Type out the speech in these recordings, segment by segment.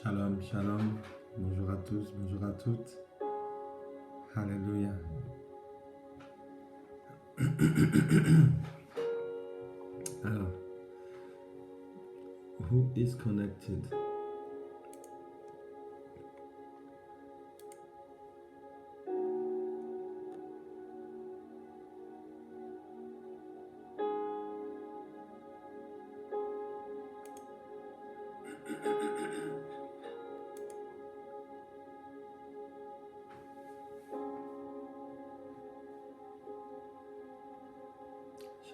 Shalom, shalom. Bonjour à tous, bonjour à toutes. Alléluia. Alors, who is connected?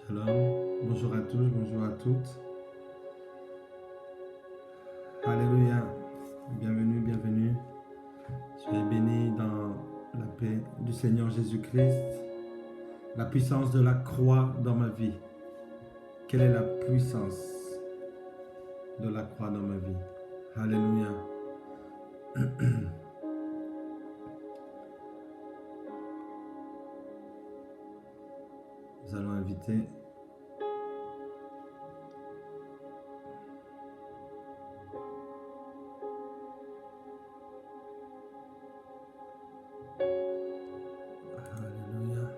Shalom, bonjour à tous, bonjour à toutes. Alléluia. Bienvenue, bienvenue. Soyez bénis dans la paix du Seigneur Jésus-Christ. La puissance de la croix dans ma vie. Quelle est la puissance de la croix dans ma vie? Alléluia. Nous allons inviter Alléluia.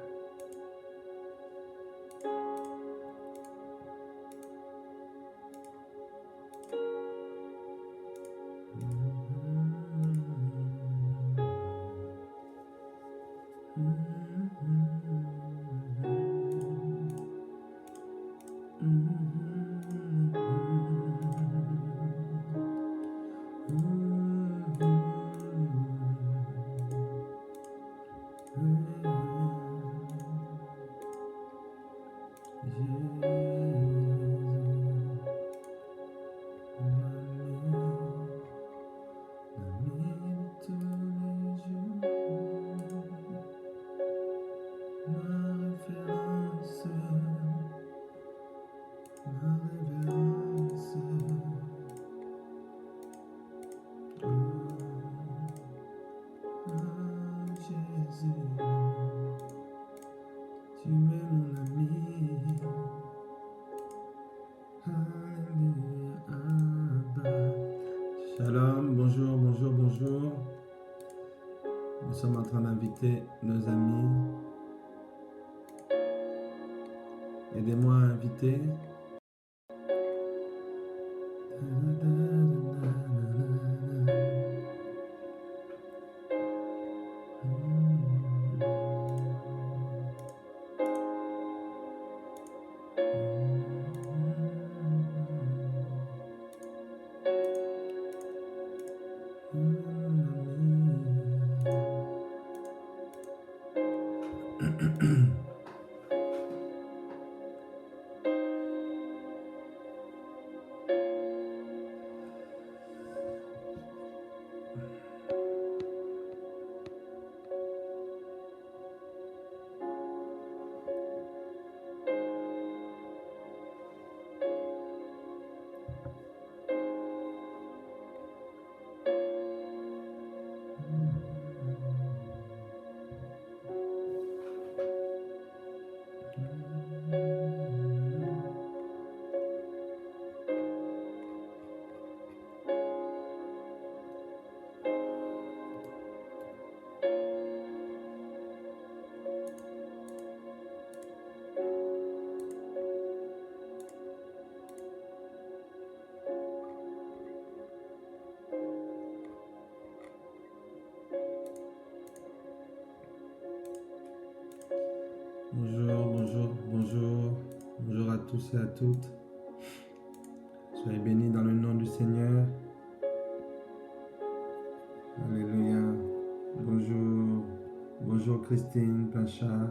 Shalom, bonjour, bonjour, bonjour. Nous sommes en train d'inviter nos amis. Aidez-moi à inviter. Bonjour, bonjour, bonjour. Bonjour à tous et à toutes. Soyez bénis dans le nom du Seigneur. Alléluia. Bonjour. Bonjour Christine Pinchard.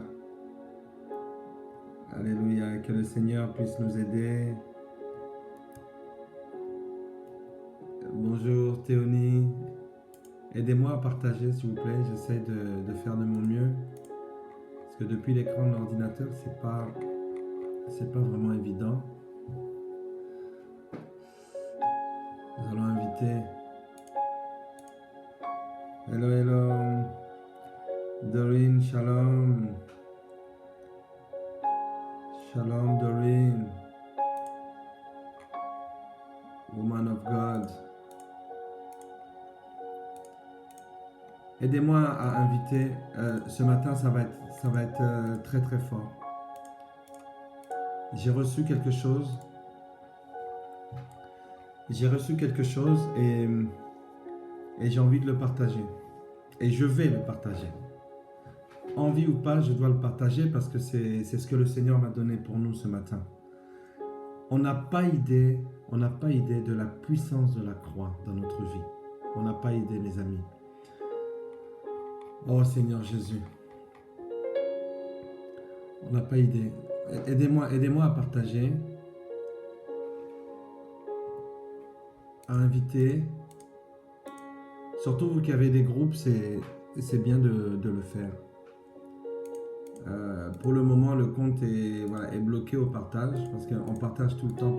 Alléluia. Que le Seigneur puisse nous aider. Bonjour Théonie. Aidez-moi à partager s'il vous plaît. J'essaie de faire de mon mieux. Parce que depuis l'écran de l'ordinateur, c'est pas vraiment évident. Nous allons inviter. Hello, hello. Doreen, shalom. Shalom, Doreen. Woman of God. Aidez-moi à inviter. Ce matin, ça va être très très fort. J'ai reçu quelque chose. J'ai reçu quelque chose et j'ai envie de le partager. Et je vais le partager. Envie ou pas, je dois le partager parce que c'est ce que le Seigneur m'a donné pour nous ce matin. On n'a pas idée de la puissance de la croix dans notre vie. On n'a pas idée, mes amis. Oh Seigneur Jésus. On n'a pas idée. Aidez-moi à partager, à inviter. Surtout vous qui avez des groupes, c'est bien de le faire. Pour le moment, le compte est bloqué au partage parce qu'on partage tout le temps.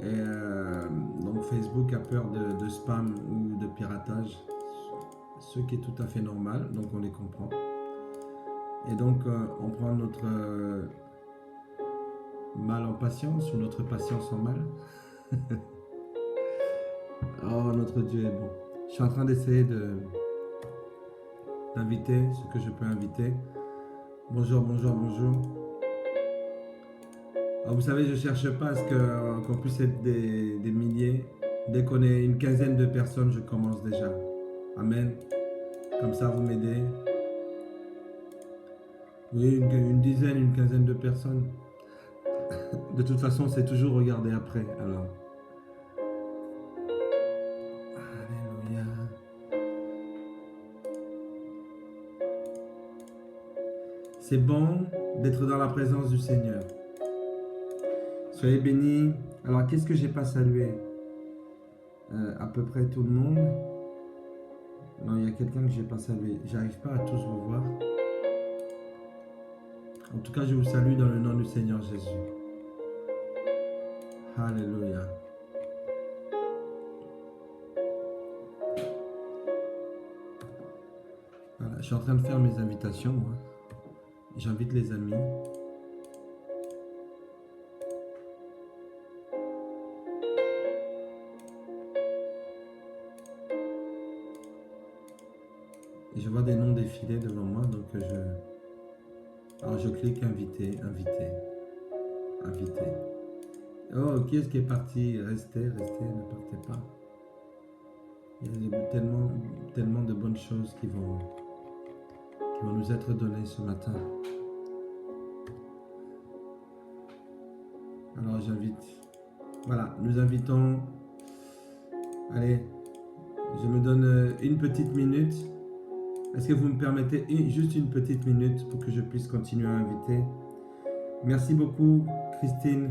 Et donc Facebook a peur de spam ou de piratage, ce qui est tout à fait normal, donc on les comprend. Et donc on prend notre mal en patience ou notre patience en mal. Oh, notre Dieu est bon. Je suis en train d'essayer d'inviter ce que je peux inviter. Bonjour. Alors, vous savez, je ne cherche pas à ce qu'on puisse être des milliers. Dès qu'on est une quinzaine de personnes, je commence déjà. Amen. Comme ça, vous m'aidez. Oui, une dizaine, une quinzaine de personnes. De toute façon, c'est toujours regarder après. Alors. Alléluia. C'est bon d'être dans la présence du Seigneur. Soyez bénis. Alors, qu'est-ce que j'ai pas salué? À peu près tout le monde. Non, il y a quelqu'un que j'ai pas salué. J'arrive pas à tous vous voir. En tout cas, je vous salue dans le nom du Seigneur Jésus. Alléluia. Voilà, je suis en train de faire mes invitations, moi. J'invite les amis. Et je vois des noms défiler devant moi, donc alors je clique inviter. Oh, qui est-ce qui est parti? Restez, ne partez pas. Il y a tellement de bonnes choses qui vont nous être données ce matin. Alors j'invite. Voilà, nous invitons. Allez, je me donne une petite minute. Est-ce que vous me permettez juste une petite minute pour que je puisse continuer à inviter? Merci beaucoup, Christine.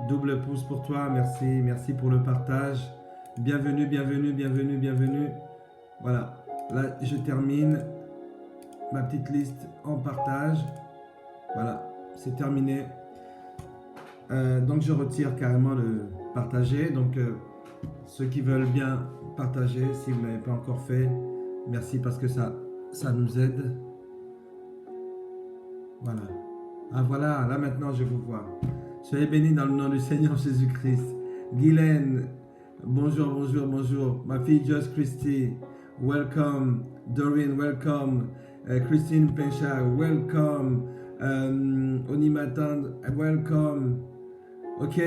Double pouce pour toi. Merci pour le partage. Bienvenue. Voilà, là je termine ma petite liste en partage. Voilà, c'est terminé. Donc je retire carrément le partager. Donc ceux qui veulent bien partager, si vous ne l'avez pas encore fait, merci parce que ça nous aide. Voilà. Ah voilà, là maintenant je vous vois. Soyez bénis dans le nom du Seigneur Jésus-Christ. Guylaine, bonjour. Ma fille Just Christy, welcome. Doreen, welcome. Christine Pencha, welcome. Onimatan, welcome. Ok.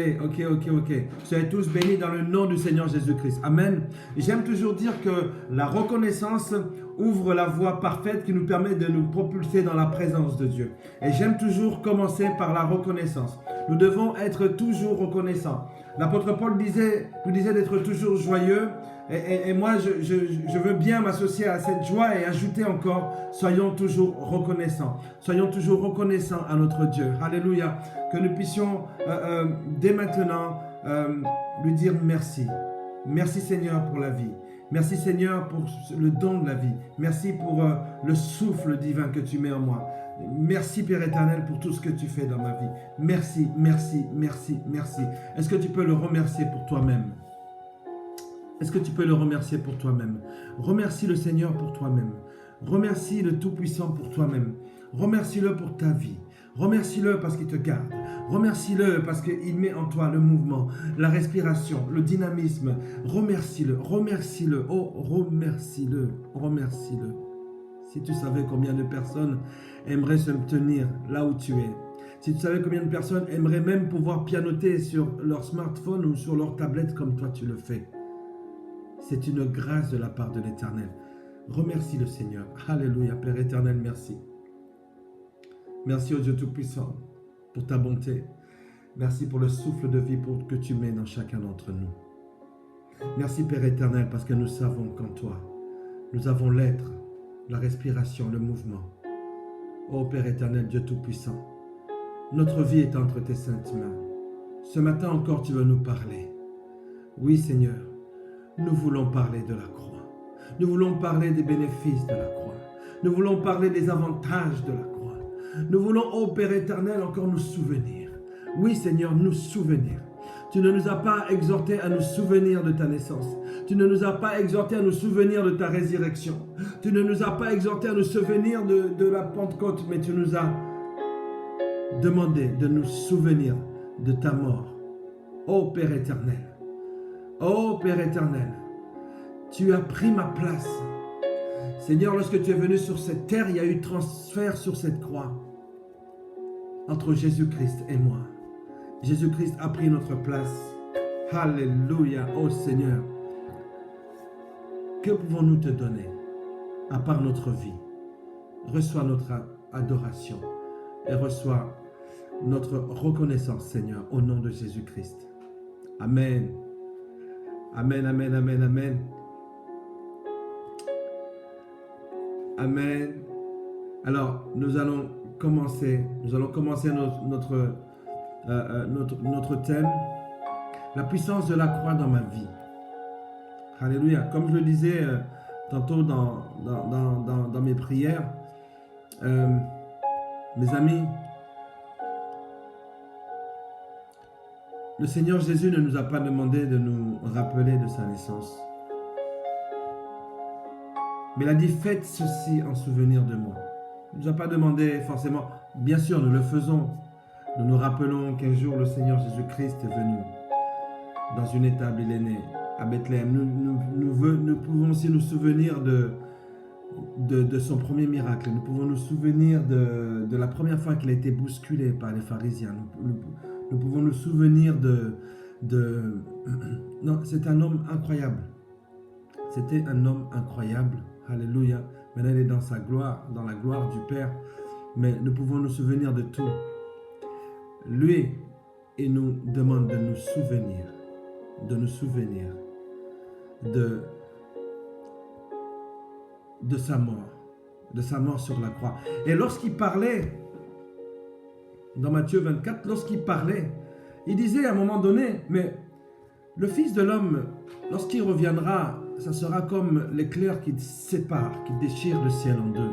Soyez tous bénis dans le nom du Seigneur Jésus-Christ. Amen. J'aime toujours dire que la reconnaissance ouvre la voie parfaite qui nous permet de nous propulser dans la présence de Dieu. Et j'aime toujours commencer par la reconnaissance. Nous devons être toujours reconnaissants. L'apôtre Paul nous disait d'être toujours joyeux. Et moi, je veux bien m'associer à cette joie et ajouter encore, soyons toujours reconnaissants. Soyons toujours reconnaissants à notre Dieu. Alléluia. Que nous puissions dès maintenant lui dire merci. Merci Seigneur pour la vie. Merci Seigneur pour le don de la vie. Merci pour le souffle divin que tu mets en moi. Merci Père éternel pour tout ce que tu fais dans ma vie. Merci. Est-ce que tu peux le remercier pour toi-même? Est-ce que tu peux le remercier pour toi-même? Remercie le Seigneur pour toi-même. Remercie le Tout-Puissant pour toi-même. Remercie-le pour ta vie. Remercie-le parce qu'il te garde. Remercie-le parce qu'il met en toi le mouvement, la respiration, le dynamisme. Remercie-le, remercie-le, oh remercie-le, remercie-le. Si tu savais combien de personnes aimeraient se tenir là où tu es, si tu savais combien de personnes aimeraient même pouvoir pianoter sur leur smartphone ou sur leur tablette comme toi tu le fais. C'est une grâce de la part de l'Éternel. Remercie le Seigneur. Alléluia, Père éternel, merci. Merci au Dieu Tout-Puissant pour ta bonté. Merci pour le souffle de vie que tu mets dans chacun d'entre nous. Merci Père éternel parce que nous savons qu'en toi, nous avons l'être, la respiration, le mouvement. Ô Père éternel, Dieu Tout-Puissant, notre vie est entre tes saintes mains. Ce matin encore, tu veux nous parler. Oui Seigneur, nous voulons parler de la croix. Nous voulons parler des bénéfices de la croix. Nous voulons parler des avantages de la croix. Nous voulons, ô Père éternel, encore nous souvenir. Oui Seigneur, nous souvenir. Tu ne nous as pas exhortés à nous souvenir de ta naissance. Tu ne nous as pas exhortés à nous souvenir de ta résurrection. Tu ne nous as pas exhortés à nous souvenir de la Pentecôte, mais tu nous as demandé de nous souvenir de ta mort. Ô Père éternel, ô Père éternel, tu as pris ma place. Seigneur, lorsque tu es venu sur cette terre, il y a eu transfert sur cette croix entre Jésus-Christ et moi. Jésus-Christ a pris notre place. Alléluia, ô Seigneur. Que pouvons-nous te donner à part notre vie? Reçois notre adoration et reçois notre reconnaissance, Seigneur, au nom de Jésus-Christ. Amen. Amen, amen, amen, amen. Amen. Alors, nous allons commencer notre thème, la puissance de la croix dans ma vie. Alléluia. Comme je le disais tantôt dans mes prières, mes amis, le Seigneur Jésus ne nous a pas demandé de nous rappeler de sa naissance. Mais il a dit, faites ceci en souvenir de moi. Il ne nous a pas demandé forcément, bien sûr nous le faisons. Nous nous rappelons qu'un jour le Seigneur Jésus-Christ est venu. Dans une étable, il est né à Bethléem. Nous pouvons aussi nous souvenir de son premier miracle. Nous pouvons nous souvenir de la première fois qu'il a été bousculé par les pharisiens. Nous pouvons nous souvenir Non, c'est un homme incroyable. C'était un homme incroyable. Alléluia. Maintenant, il est dans sa gloire, dans la gloire du Père. Mais nous pouvons nous souvenir de tout. Lui, il nous demande de nous souvenir de sa mort sur la croix. Et lorsqu'il parlait, dans Matthieu 24, lorsqu'il parlait, il disait à un moment donné, mais le Fils de l'homme, lorsqu'il reviendra, ça sera comme l'éclair qui sépare, qui déchire le ciel en deux.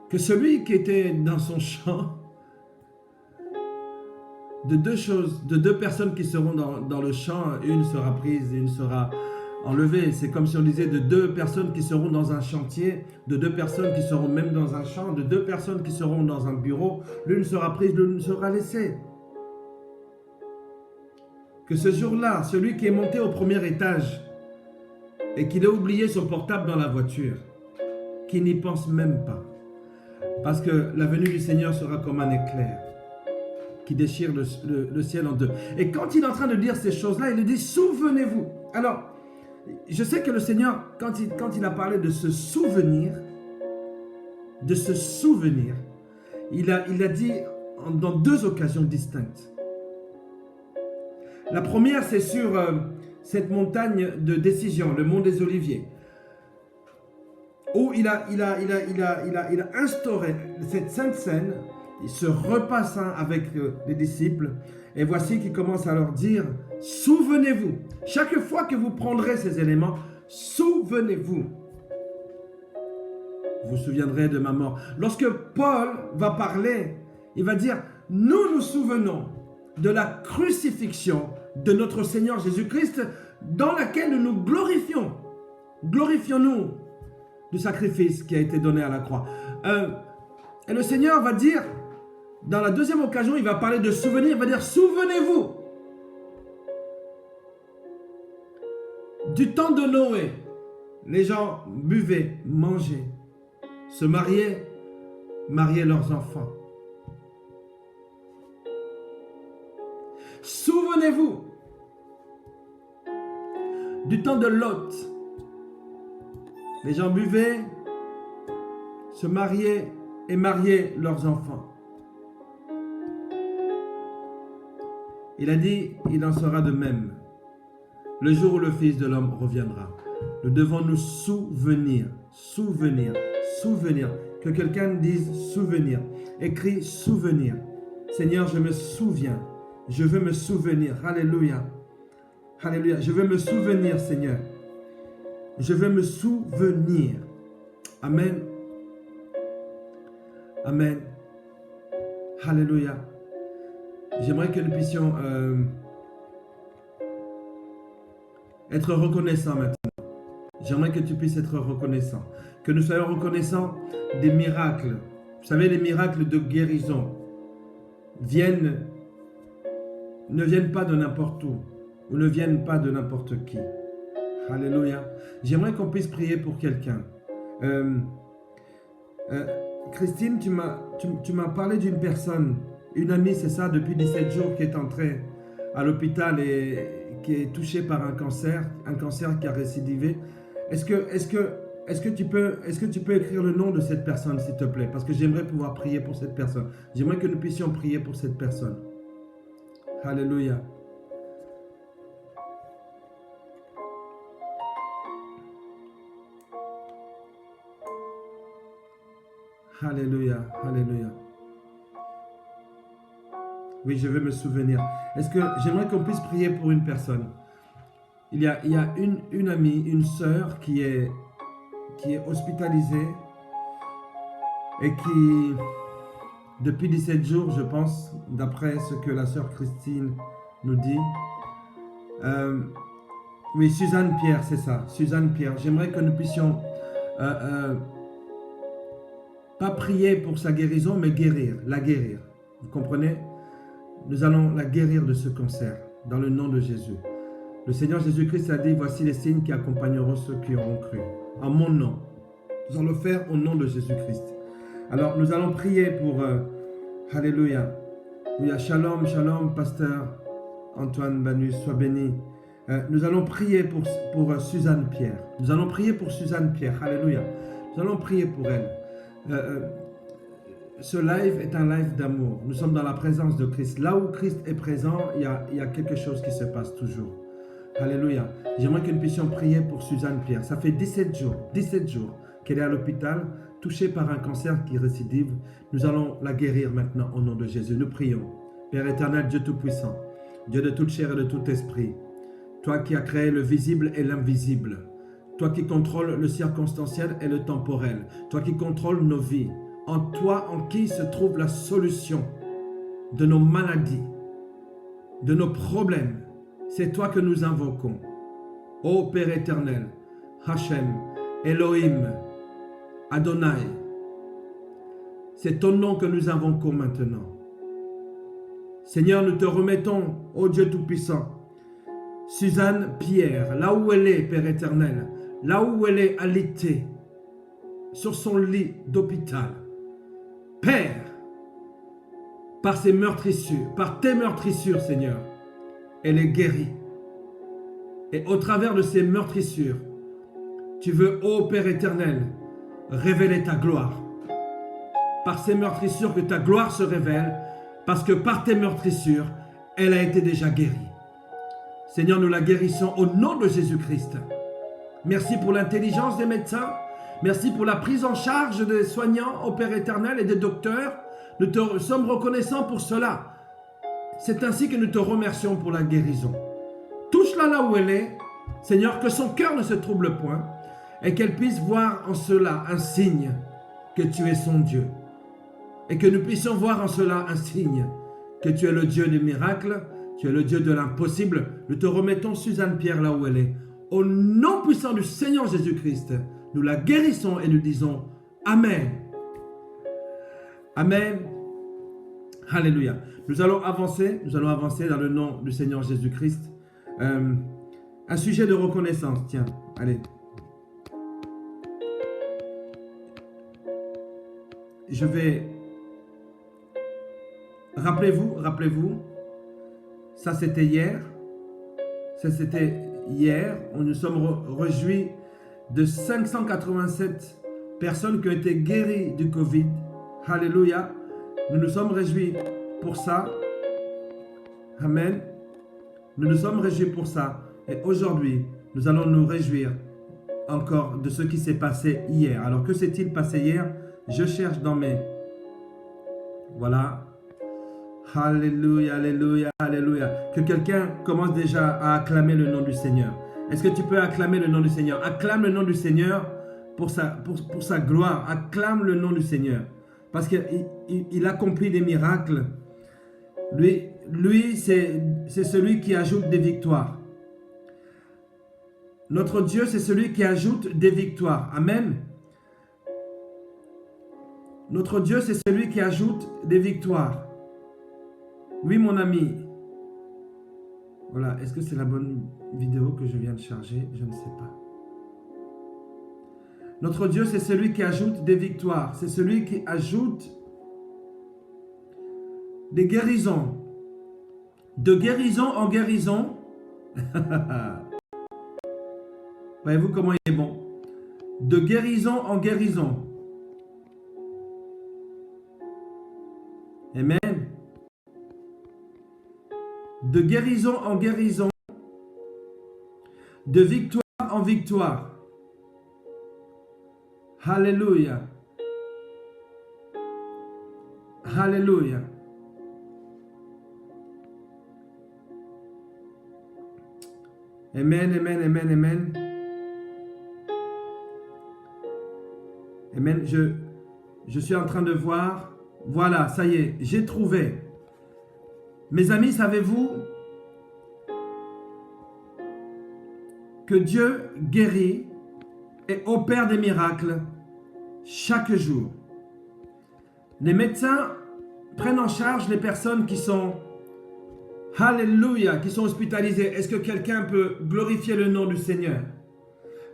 Que celui qui était dans son champ, de deux personnes qui seront dans le champ, une sera prise et une sera enlevée. C'est comme si on disait de deux personnes qui seront dans un chantier, de deux personnes qui seront même dans un champ, de deux personnes qui seront dans un bureau, l'une sera prise, l'une sera laissée. Que ce jour-là, celui qui est monté au premier étage et qu'il a oublié son portable dans la voiture, qu'il n'y pense même pas, parce que la venue du Seigneur sera comme un éclair qui déchire le ciel en deux. Et quand il est en train de dire ces choses-là, il dit, souvenez-vous. Alors, je sais que le Seigneur, quand il a parlé de se souvenir, il a dit dans deux occasions distinctes. La première, c'est sur cette montagne de décision, le mont des Oliviers, où il a instauré cette sainte scène, ce repas saint avec les disciples, et voici qu'il commence à leur dire, souvenez-vous, chaque fois que vous prendrez ces éléments, souvenez-vous. Vous vous souviendrez de ma mort. Lorsque Paul va parler, il va dire, nous nous souvenons de la crucifixion de notre Seigneur Jésus-Christ, dans laquelle nous nous glorifions. Glorifions-nous du sacrifice qui a été donné à la croix. Et le Seigneur va dire, dans la deuxième occasion, il va parler de souvenir. Il va dire, souvenez-vous du temps de Noé. Les gens buvaient, mangeaient, se mariaient leurs enfants. Souvenez-vous du temps de Lot. Les gens buvaient, se mariaient et mariaient leurs enfants. Il a dit, il en sera de même le jour où le Fils de l'homme reviendra. Nous devons nous souvenir, souvenir, souvenir. Que quelqu'un dise souvenir. Écris souvenir. Seigneur, je me souviens. Je veux me souvenir. Alléluia. Alléluia. Je veux me souvenir, Seigneur. Je veux me souvenir. Amen. Amen. Alléluia. J'aimerais que nous puissions être reconnaissants maintenant. J'aimerais que tu puisses être reconnaissant. Que nous soyons reconnaissants des miracles. Vous savez, les miracles de guérison ne viennent pas de n'importe où ou ne viennent pas de n'importe qui. Alléluia. J'aimerais qu'on puisse prier pour quelqu'un. Christine, tu m'as parlé d'une personne, une amie, c'est ça, depuis 17 jours, qui est entrée à l'hôpital et qui est touchée par un cancer qui a récidivé. Est-ce que tu peux écrire le nom de cette personne, s'il te plaît? Parce que j'aimerais pouvoir prier pour cette personne. J'aimerais que nous puissions prier pour cette personne. Alléluia. Alléluia, alléluia. Oui, je vais me souvenir. Est-ce que j'aimerais qu'on puisse prier pour une personne? Il y a une amie, une sœur qui est hospitalisée et qui, depuis 17 jours, je pense, d'après ce que la sœur Christine nous dit, oui, Suzanne Pierre, c'est ça, Suzanne Pierre. J'aimerais que nous puissions pas prier pour sa guérison, mais la guérir. Vous comprenez? Nous allons la guérir de ce cancer, dans le nom de Jésus. Le Seigneur Jésus-Christ a dit, voici les signes qui accompagneront ceux qui auront cru. En mon nom. Nous allons le faire au nom de Jésus-Christ. Alors, nous allons prier pour... Alléluia. Oui, shalom, shalom, pasteur Antoine Banus, sois béni. Nous allons prier pour Suzanne Pierre. Nous allons prier pour Suzanne Pierre. Alléluia. Nous allons prier pour elle. Ce live est un live d'amour. Nous sommes dans la présence de Christ. Là où Christ est présent, il y a quelque chose qui se passe toujours. Alléluia. J'aimerais que nous puissions prier pour Suzanne Pierre. Ça fait 17 jours qu'elle est à l'hôpital, touchée par un cancer qui récidive. Nous allons la guérir maintenant au nom de Jésus. Nous prions. Père éternel, Dieu Tout-Puissant, Dieu de toute chair et de tout esprit, toi qui as créé le visible et l'invisible, toi qui contrôles le circonstanciel et le temporel, toi qui contrôles nos vies, en toi en qui se trouve la solution de nos maladies, de nos problèmes. C'est toi que nous invoquons. Ô Père éternel, Hachem, Elohim, Adonai, c'est ton nom que nous invoquons maintenant. Seigneur, nous te remettons, ô Dieu Tout-Puissant, Suzanne Pierre, là où elle est, Père éternel, là où elle est alitée, sur son lit d'hôpital. Père, par ses meurtrissures, par tes meurtrissures, Seigneur, elle est guérie. Et au travers de ces meurtrissures, tu veux, ô Père éternel, révéler ta gloire. Par ces meurtrissures, que ta gloire se révèle, parce que par tes meurtrissures, elle a été déjà guérie. Seigneur, nous la guérissons au nom de Jésus-Christ. Merci pour l'intelligence des médecins. Merci pour la prise en charge des soignants, ô Père éternel, et des docteurs. Nous te sommes reconnaissants pour cela. C'est ainsi que nous te remercions pour la guérison. Touche-la là où elle est, Seigneur, que son cœur ne se trouble point et qu'elle puisse voir en cela un signe que tu es son Dieu. Et que nous puissions voir en cela un signe que tu es le Dieu des miracles, tu es le Dieu de l'impossible. Nous te remettons Suzanne Pierre là où elle est. Au nom puissant du Seigneur Jésus-Christ, nous la guérissons et nous disons Amen. Amen. Alléluia. Nous allons avancer dans le nom du Seigneur Jésus-Christ. Un sujet de reconnaissance, tiens, allez. Je vais... Rappelez-vous, ça c'était hier. On nous sommes réjouis de 587 personnes qui ont été guéries du Covid. Alléluia. Nous nous sommes réjouis pour ça. Amen. Nous nous sommes réjouis pour ça. Et aujourd'hui, nous allons nous réjouir encore de ce qui s'est passé hier. Alors, que s'est-il passé hier? Je cherche dans mes... Voilà. Alléluia, alléluia, alléluia. Que quelqu'un commence déjà à acclamer le nom du Seigneur. Est-ce que tu peux acclamer le nom du Seigneur? Acclame le nom du Seigneur pour sa gloire. Acclame le nom du Seigneur. Parce qu'il accomplit des miracles. Lui c'est celui qui ajoute des victoires. Notre Dieu, c'est celui qui ajoute des victoires. Amen. Notre Dieu, c'est celui qui ajoute des victoires. Oui, mon ami. Voilà, est-ce que c'est la bonne vidéo que je viens de charger? Je ne sais pas. Notre Dieu, c'est celui qui ajoute des victoires. C'est celui qui ajoute des guérisons. De guérison en guérison. Voyez-vous comment il est bon? De guérison en guérison. Amen. De guérison en guérison. De victoire en victoire. Alléluia. Alléluia. Amen, amen, amen, amen. Amen. Je suis en train de voir. Voilà, ça y est, j'ai trouvé. Mes amis, savez-vous que Dieu guérit et opère des miracles chaque jour. Les médecins prennent en charge les personnes qui sont, alléluia, qui sont hospitalisées. Est-ce que quelqu'un peut glorifier le nom du Seigneur?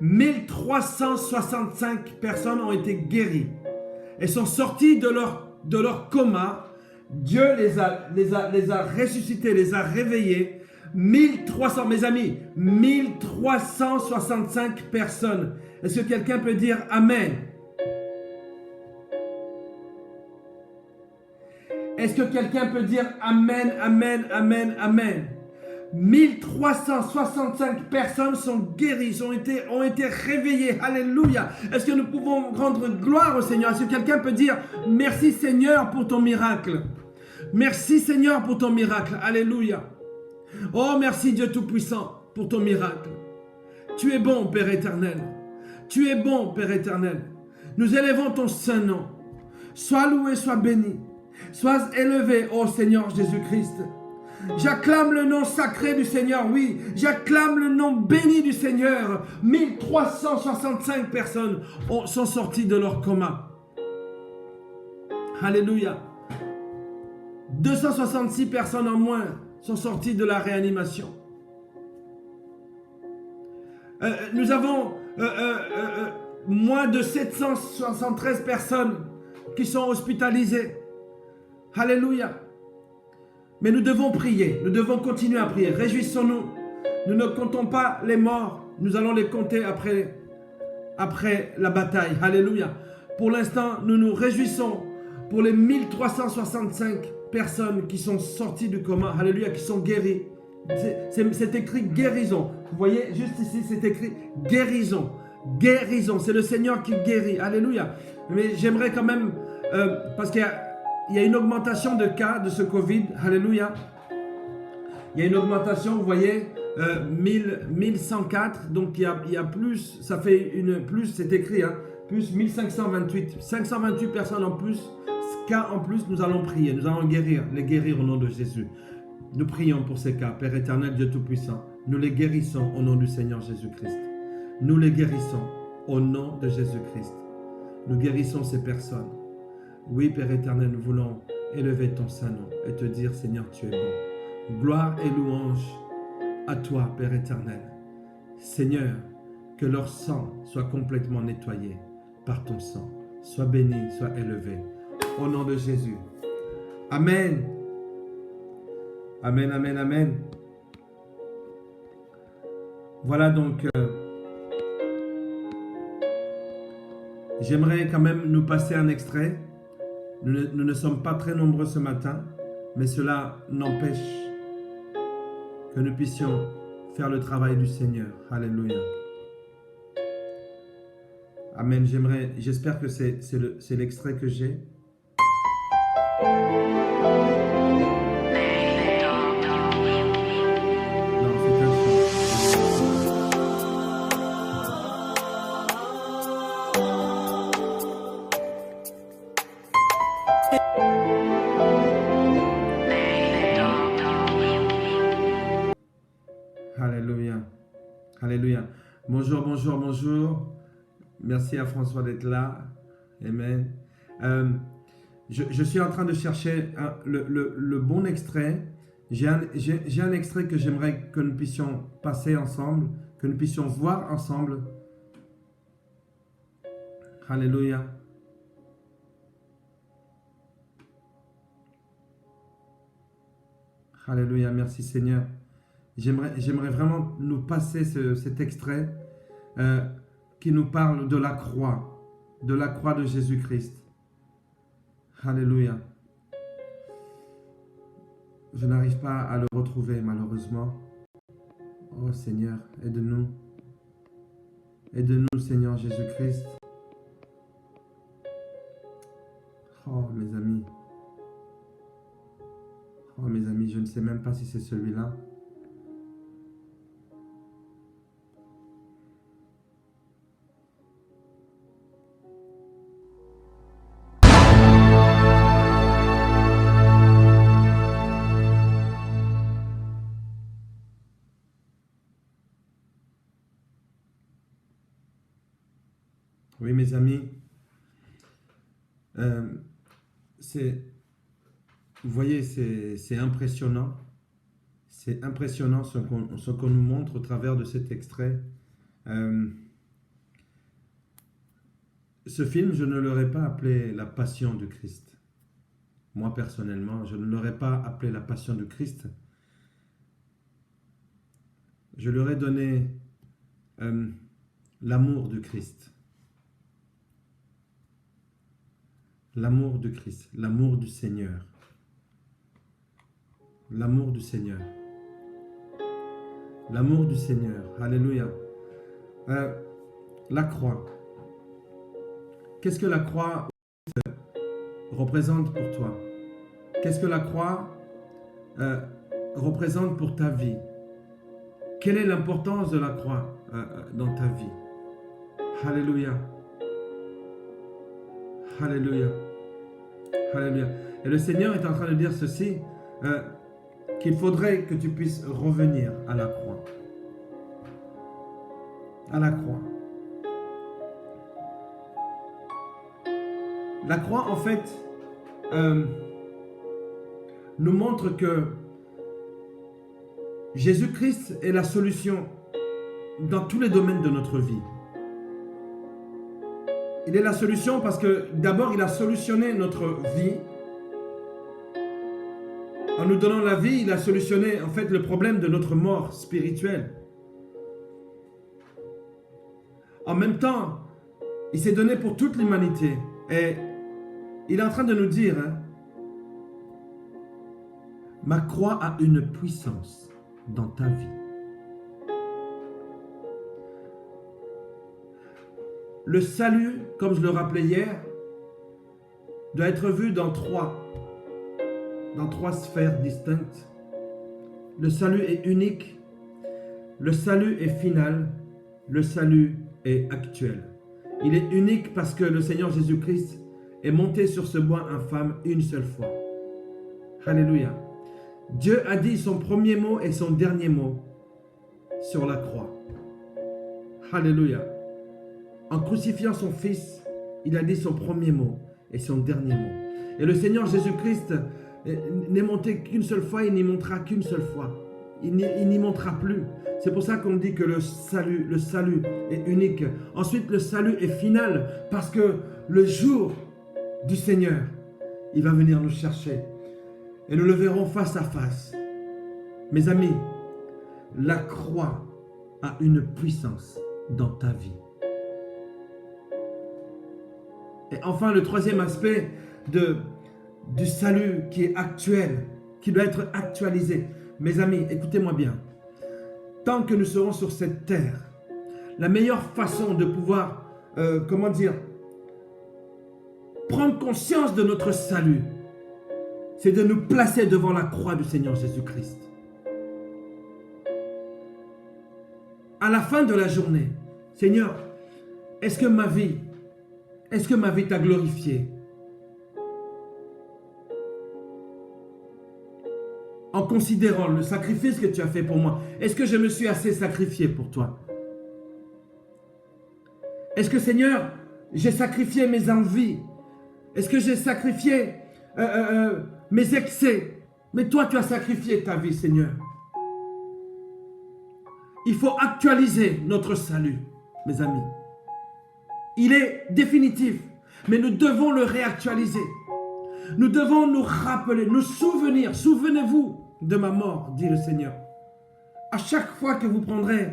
1365 personnes ont été guéries et sont sorties de leur coma. Dieu les a ressuscités, les a réveillés. 1300, mes amis, 1365 personnes. Est-ce que quelqu'un peut dire Amen? Est-ce que quelqu'un peut dire Amen, Amen, Amen, Amen? 1365 personnes sont guéries, ont été réveillées. Alléluia. Est-ce que nous pouvons rendre gloire au Seigneur? Est-ce que quelqu'un peut dire merci Seigneur pour ton miracle? Merci Seigneur pour ton miracle. Alléluia. Oh, merci Dieu Tout-Puissant pour ton miracle. Tu es bon, Père éternel. Tu es bon, Père éternel. Nous élevons ton saint nom. Sois loué, sois béni. Sois élevé, ô Seigneur Jésus-Christ. J'acclame le nom sacré du Seigneur, oui. J'acclame le nom béni du Seigneur. 1365 personnes sont sorties de leur coma. Alléluia. 266 personnes en moins sont sorties de la réanimation. Nous avons moins de 773 personnes qui sont hospitalisées. Alléluia. Mais nous devons prier, nous devons continuer à prier. Réjouissons-nous. Nous ne comptons pas les morts. Nous allons les compter après la bataille. Alléluia. Pour l'instant, nous nous réjouissons pour les 1365 personnes qui sont sorties du coma. Alléluia, qui sont guéries. C'est écrit guérison. Vous voyez, juste ici, c'est écrit guérison. Guérison, c'est le Seigneur qui guérit. Alléluia. Mais j'aimerais quand même, parce qu'il y a une augmentation de cas de ce Covid. Alléluia. Il y a une augmentation, vous voyez, 1104. Donc il y a plus, ça fait plus, c'est écrit, hein, plus 1528. 528 personnes en plus, cas en plus, nous allons prier. Nous allons les guérir au nom de Jésus. Nous prions pour ces cas. Père éternel, Dieu Tout-Puissant, nous les guérissons au nom du Seigneur Jésus-Christ. Nous les guérissons au nom de Jésus-Christ. Nous guérissons ces personnes. Oui, Père éternel, nous voulons élever ton saint nom et te dire, Seigneur, tu es bon. Gloire et louange à toi, Père éternel. Seigneur, que leur sang soit complètement nettoyé par ton sang. Sois béni, sois élevé. Au nom de Jésus. Amen. Amen, amen, amen. Voilà donc, j'aimerais quand même nous passer un extrait. Nous ne sommes pas très nombreux ce matin, mais cela n'empêche que nous puissions faire le travail du Seigneur. Alléluia. Amen. J'espère que c'est l'extrait que j'ai. Non, c'est un chant. Alléluia. Alléluia. Bonjour, bonjour, bonjour. Merci à François d'être là. Amen. Je suis en train de chercher le bon extrait. J'ai un extrait que j'aimerais que nous puissions passer ensemble, que nous puissions voir ensemble. Alléluia. Alléluia, merci Seigneur. J'aimerais vraiment nous passer cet extrait qui nous parle de la croix de Jésus-Christ. Alléluia. Je n'arrive pas à le retrouver malheureusement. Oh Seigneur, aide-nous. Aide-nous Seigneur Jésus-Christ. Oh mes amis. Oh mes amis, je ne sais même pas si c'est celui-là. Oui, mes amis, vous voyez, c'est impressionnant. C'est impressionnant ce qu'on nous montre au travers de cet extrait. Ce film, je ne l'aurais pas appelé La Passion du Christ. Moi, personnellement, je ne l'aurais pas appelé La Passion du Christ. Je leur ai donné l'amour du Christ. L'amour du Christ, l'amour du Seigneur. L'amour du Seigneur. L'amour du Seigneur. Alléluia. La croix. Qu'est-ce que la croix représente pour toi? Qu'est-ce que la croix représente pour ta vie? Quelle est l'importance de la croix dans ta vie? Alléluia. Alléluia. Alléluia. Et le Seigneur est en train de dire ceci, qu'il faudrait que tu puisses revenir à la croix. À la croix. La croix, en fait, nous montre que Jésus-Christ est la solution dans tous les domaines de notre vie. Il est la solution parce que d'abord, il a solutionné notre vie. En nous donnant la vie, il a solutionné en fait le problème de notre mort spirituelle. En même temps, il s'est donné pour toute l'humanité. Et il est en train de nous dire, hein, ma croix a une puissance dans ta vie. Le salut, comme je le rappelais hier, doit être vu dans trois sphères distinctes. Le salut est unique, le salut est final, le salut est actuel. Il est unique parce que le Seigneur Jésus-Christ est monté sur ce bois infâme une seule fois. Alléluia. Dieu a dit son premier mot et son dernier mot sur la croix. Alléluia. En crucifiant son fils, il a dit son premier mot et son dernier mot. Et le Seigneur Jésus-Christ n'est monté qu'une seule fois, il n'y montera qu'une seule fois. Il n'y montera plus. C'est pour ça qu'on dit que le salut est unique. Ensuite, le salut est final parce que le jour du Seigneur, il va venir nous chercher. Et nous le verrons face à face. Mes amis, la croix a une puissance dans ta vie. Et enfin, le troisième aspect du salut qui est actuel, qui doit être actualisé. Mes amis, écoutez-moi bien. Tant que nous serons sur cette terre, la meilleure façon de pouvoir, prendre conscience de notre salut, c'est de nous placer devant la croix du Seigneur Jésus-Christ. À la fin de la journée, Seigneur, est-ce que ma vie t'a glorifié? En considérant le sacrifice que tu as fait pour moi, est-ce que je me suis assez sacrifié pour toi? Est-ce que, Seigneur, j'ai sacrifié mes envies? Est-ce que j'ai sacrifié mes excès? Mais toi, tu as sacrifié ta vie, Seigneur. Il faut actualiser notre salut, mes amis. Il est définitif, mais nous devons le réactualiser. Nous devons nous rappeler, nous souvenir. Souvenez-vous de ma mort, dit le Seigneur. À chaque fois que vous prendrez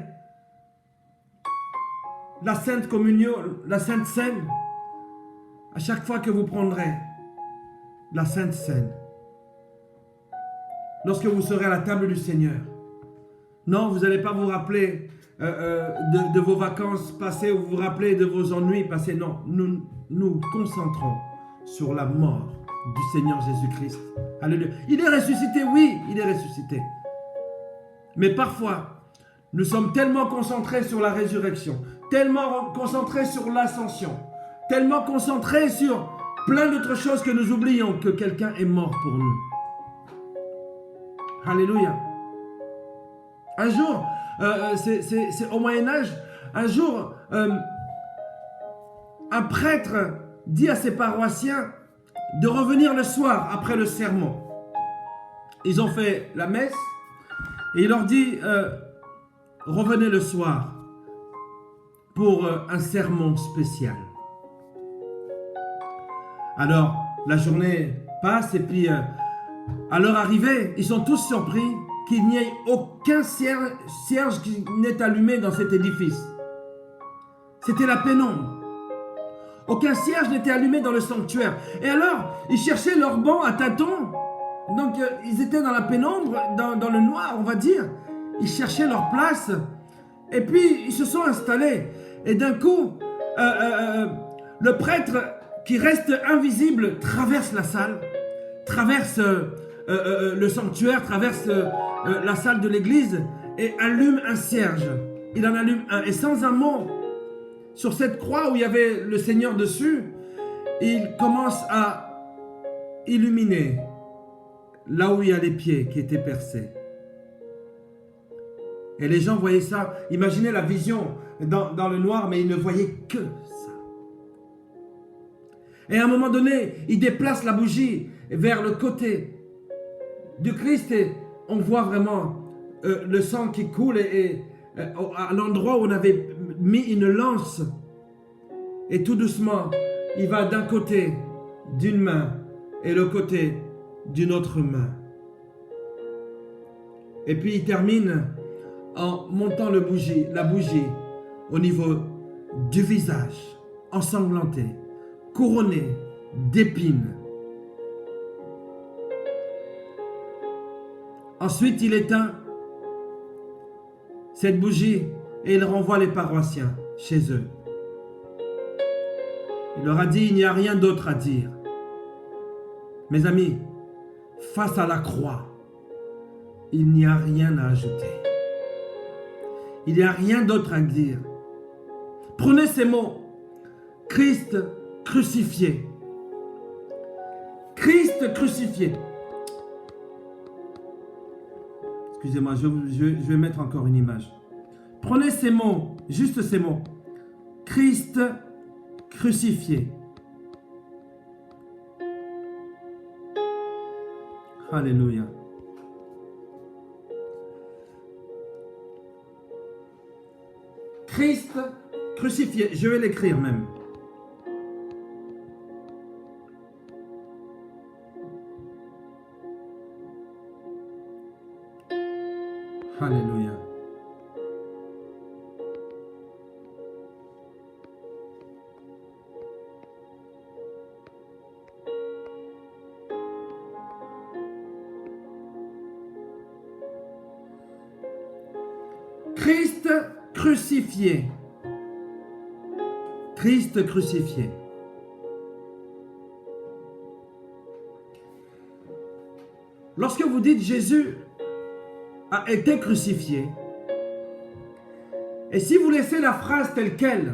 la Sainte Communion, la Sainte Seine, à chaque fois que vous prendrez la Sainte Seine, lorsque vous serez à la table du Seigneur, non, vous n'allez pas vous rappeler de vos vacances passées ou vous rappeler de vos ennuis passés. Non, nous nous concentrons sur la mort du Seigneur Jésus-Christ. Alléluia. Il est ressuscité, oui, il est ressuscité. Mais parfois, nous sommes tellement concentrés sur la résurrection, tellement concentrés sur l'ascension, tellement concentrés sur plein d'autres choses que nous oublions que quelqu'un est mort pour nous. Alléluia. Un jour, c'est au Moyen-Âge, un jour, un prêtre dit à ses paroissiens de revenir le soir après le sermon. Ils ont fait la messe et il leur dit revenez le soir pour un sermon spécial. Alors, la journée passe et puis à leur arrivée, ils sont tous surpris qu'il n'y ait aucun cierge qui n'est allumé dans cet édifice. C'était la pénombre. Aucun cierge n'était allumé dans le sanctuaire. Et alors, ils cherchaient leur banc à tâtons. Donc, ils étaient dans la pénombre, dans le noir, on va dire. Ils cherchaient leur place. Et puis, ils se sont installés. Et d'un coup, le prêtre qui reste invisible traverse la salle, traverse le sanctuaire, traverse la salle de l'église et allume un cierge. Il en allume un. Et sans un mot, sur cette croix où il y avait le Seigneur dessus, il commence à illuminer là où il y a les pieds qui étaient percés. Et les gens voyaient ça. Imaginez la vision dans le noir, mais ils ne voyaient que ça. Et à un moment donné, il déplace la bougie vers le côté du Christ et on voit vraiment le sang qui coule et à l'endroit où on avait mis une lance. Et tout doucement, il va d'un côté d'une main et le côté d'une autre main. Et puis il termine en montant la bougie au niveau du visage, ensanglanté, couronné d'épines. Ensuite, il éteint cette bougie et il renvoie les paroissiens chez eux. Il leur a dit, il n'y a rien d'autre à dire. Mes amis, face à la croix, il n'y a rien à ajouter. Il n'y a rien d'autre à dire. Prenez ces mots. Christ crucifié. Christ crucifié. Excusez-moi, je vais mettre encore une image. Prenez ces mots, juste ces mots. Christ crucifié. Alléluia. Christ crucifié. Je vais l'écrire même. Alléluia. Christ crucifié. Christ crucifié. Lorsque vous dites Jésus a été crucifié, et si vous laissez la phrase telle qu'elle,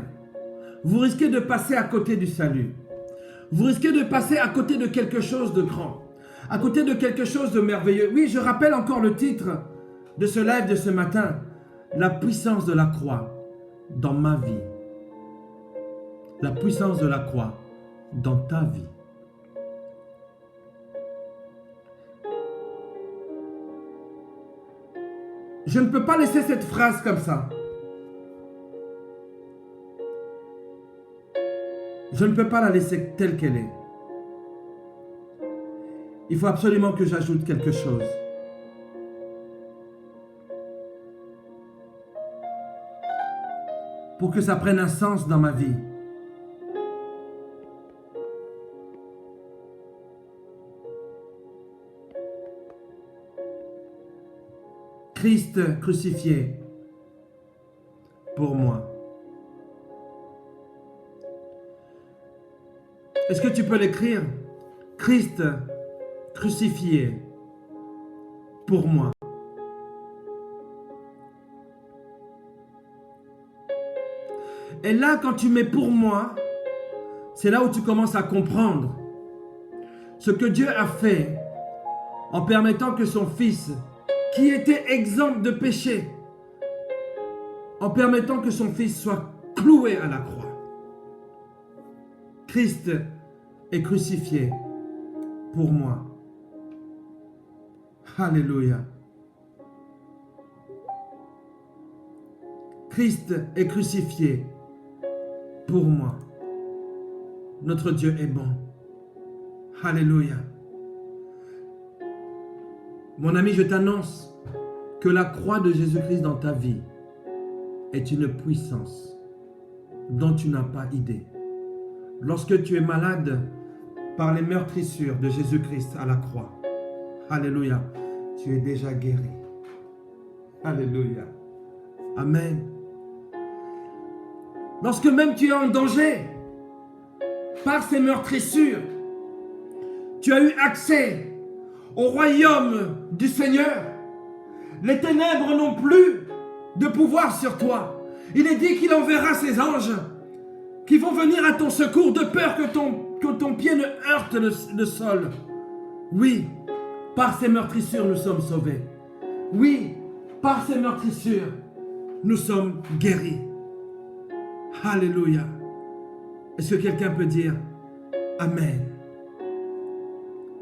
vous risquez de passer à côté du salut. Vous risquez de passer à côté de quelque chose de grand, à côté de quelque chose de merveilleux. Oui, je rappelle encore le titre de ce live de ce matin, la puissance de la croix dans ma vie. La puissance de la croix dans ta vie. Je ne peux pas laisser cette phrase comme ça. Je ne peux pas la laisser telle qu'elle est. Il faut absolument que j'ajoute quelque chose. Pour que ça prenne un sens dans ma vie. Christ crucifié pour moi. Est-ce que tu peux l'écrire? Christ crucifié pour moi. Et là, quand tu mets pour moi, c'est là où tu commences à comprendre ce que Dieu a fait en permettant que son Fils, qui était exempt de péché, en permettant que son Fils soit cloué à la croix. Christ est crucifié pour moi. Alléluia. Christ est crucifié pour moi. Notre Dieu est bon. Alléluia. Mon ami, je t'annonce que la croix de Jésus-Christ dans ta vie est une puissance dont tu n'as pas idée. Lorsque tu es malade par les meurtrissures de Jésus-Christ à la croix, alléluia, tu es déjà guéri. Alléluia. Amen. Lorsque même tu es en danger par ces meurtrissures, tu as eu accès au royaume du Seigneur. Les ténèbres n'ont plus de pouvoir sur toi. Il est dit qu'il enverra ses anges qui vont venir à ton secours de peur que ton pied ne heurte le sol. Oui, par ces meurtrissures, nous sommes sauvés. Oui, par ces meurtrissures, nous sommes guéris. Alléluia. Est-ce que quelqu'un peut dire Amen?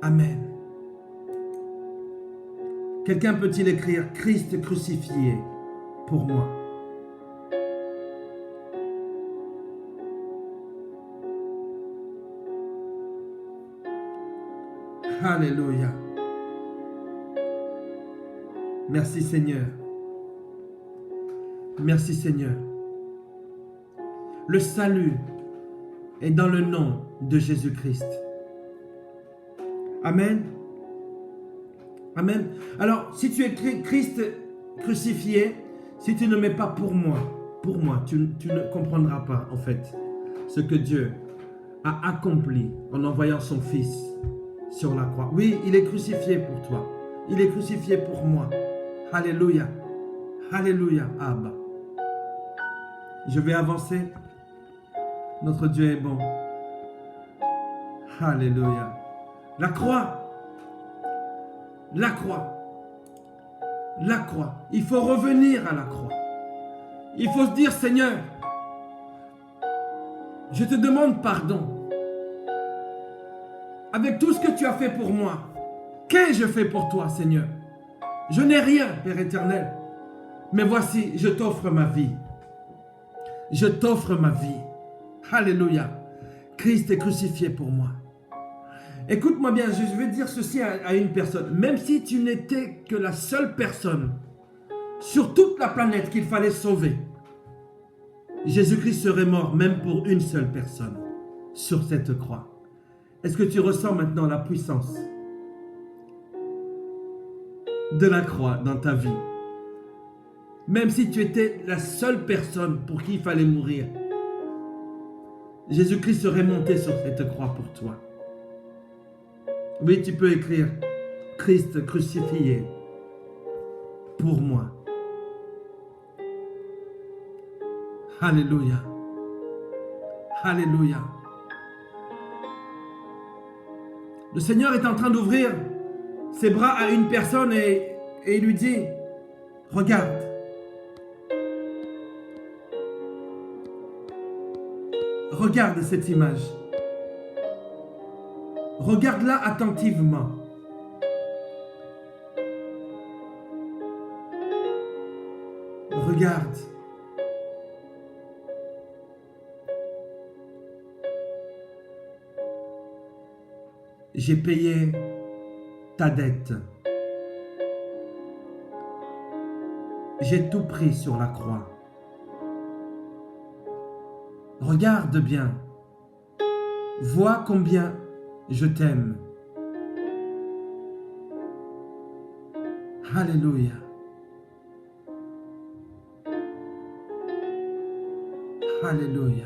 Amen. Quelqu'un peut-il écrire Christ crucifié pour moi? Alléluia. Merci Seigneur. Merci Seigneur. Le salut est dans le nom de Jésus-Christ. Amen. Amen. Alors, si tu écris Christ crucifié, si tu ne mets pas pour moi, tu ne comprendras pas en fait ce que Dieu a accompli en envoyant son Fils sur la croix. Oui, il est crucifié pour toi. Il est crucifié pour moi. Alléluia. Alléluia. Abba. Je vais avancer. Notre Dieu est bon. Alléluia. La croix. La croix. La croix. Il faut revenir à la croix. Il faut se dire, Seigneur, je te demande pardon. Avec tout ce que tu as fait pour moi, Qu'ai-je fait pour toi, Seigneur? Je n'ai rien, Père éternel. Mais voici, je t'offre ma vie. Je t'offre ma vie. Alléluia. Christ est crucifié pour moi. Écoute-moi bien, je vais dire ceci à une personne. Même si tu n'étais que la seule personne sur toute la planète qu'il fallait sauver, Jésus-Christ serait mort même pour une seule personne sur cette croix. Est-ce que tu ressens maintenant la puissance de la croix dans ta vie? Même si tu étais la seule personne pour qui il fallait mourir, Jésus-Christ serait monté sur cette croix pour toi. Oui, tu peux écrire Christ crucifié pour moi. Alléluia. Alléluia. Le Seigneur est en train d'ouvrir ses bras à une personne et il lui dit, regarde. Regarde cette image. Regarde-la attentivement. Regarde. J'ai payé ta dette. J'ai tout pris sur la croix. Regarde bien. Vois combien je t'aime. Alléluia. Alléluia.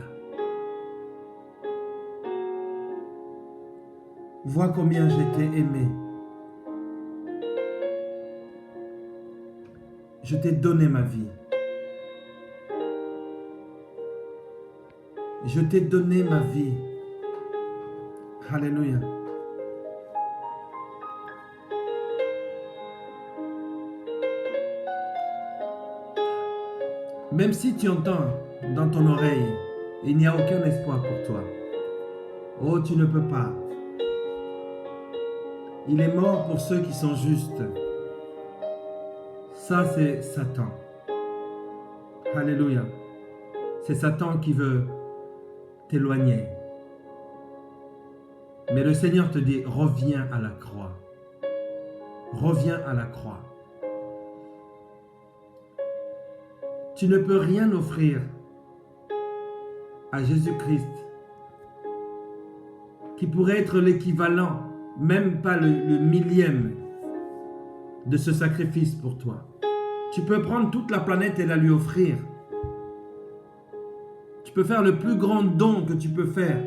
Vois combien je t'ai aimé. Je t'ai donné ma vie. Je t'ai donné ma vie. Alléluia. Même si tu entends dans ton oreille, il n'y a aucun espoir pour toi. Oh, tu ne peux pas. Il est mort pour ceux qui sont justes. Ça, c'est Satan. Alléluia. C'est Satan qui veut t'éloigner. Mais le Seigneur te dit, reviens à la croix. Reviens à la croix. Tu ne peux rien offrir à Jésus-Christ qui pourrait être l'équivalent, même pas le millième de ce sacrifice pour toi. Tu peux prendre toute la planète et la lui offrir. Tu peux faire le plus grand don que tu peux faire.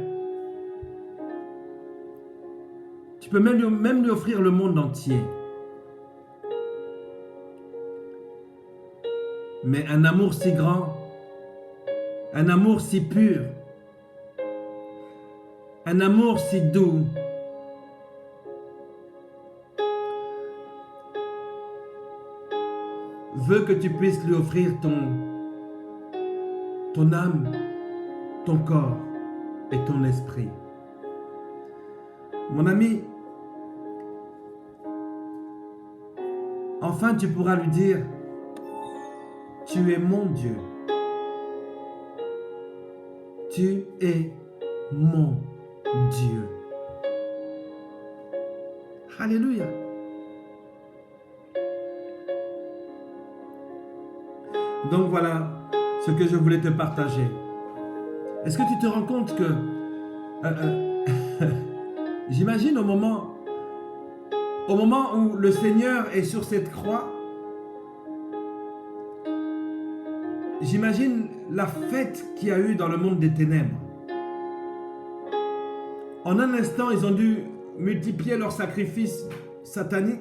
Tu peux même lui offrir le monde entier. Mais un amour si grand, un amour si pur, un amour si doux, veut que tu puisses lui offrir ton âme, ton corps et ton esprit. Mon ami, enfin tu pourras lui dire, tu es mon Dieu. Tu es mon Dieu. Alléluia. Donc voilà ce que je voulais te partager. Est-ce que tu te rends compte que j'imagine au moment où le Seigneur est sur cette croix, j'imagine la fête qu'il y a eu dans le monde des ténèbres. En un instant, ils ont dû multiplier leurs sacrifices sataniques.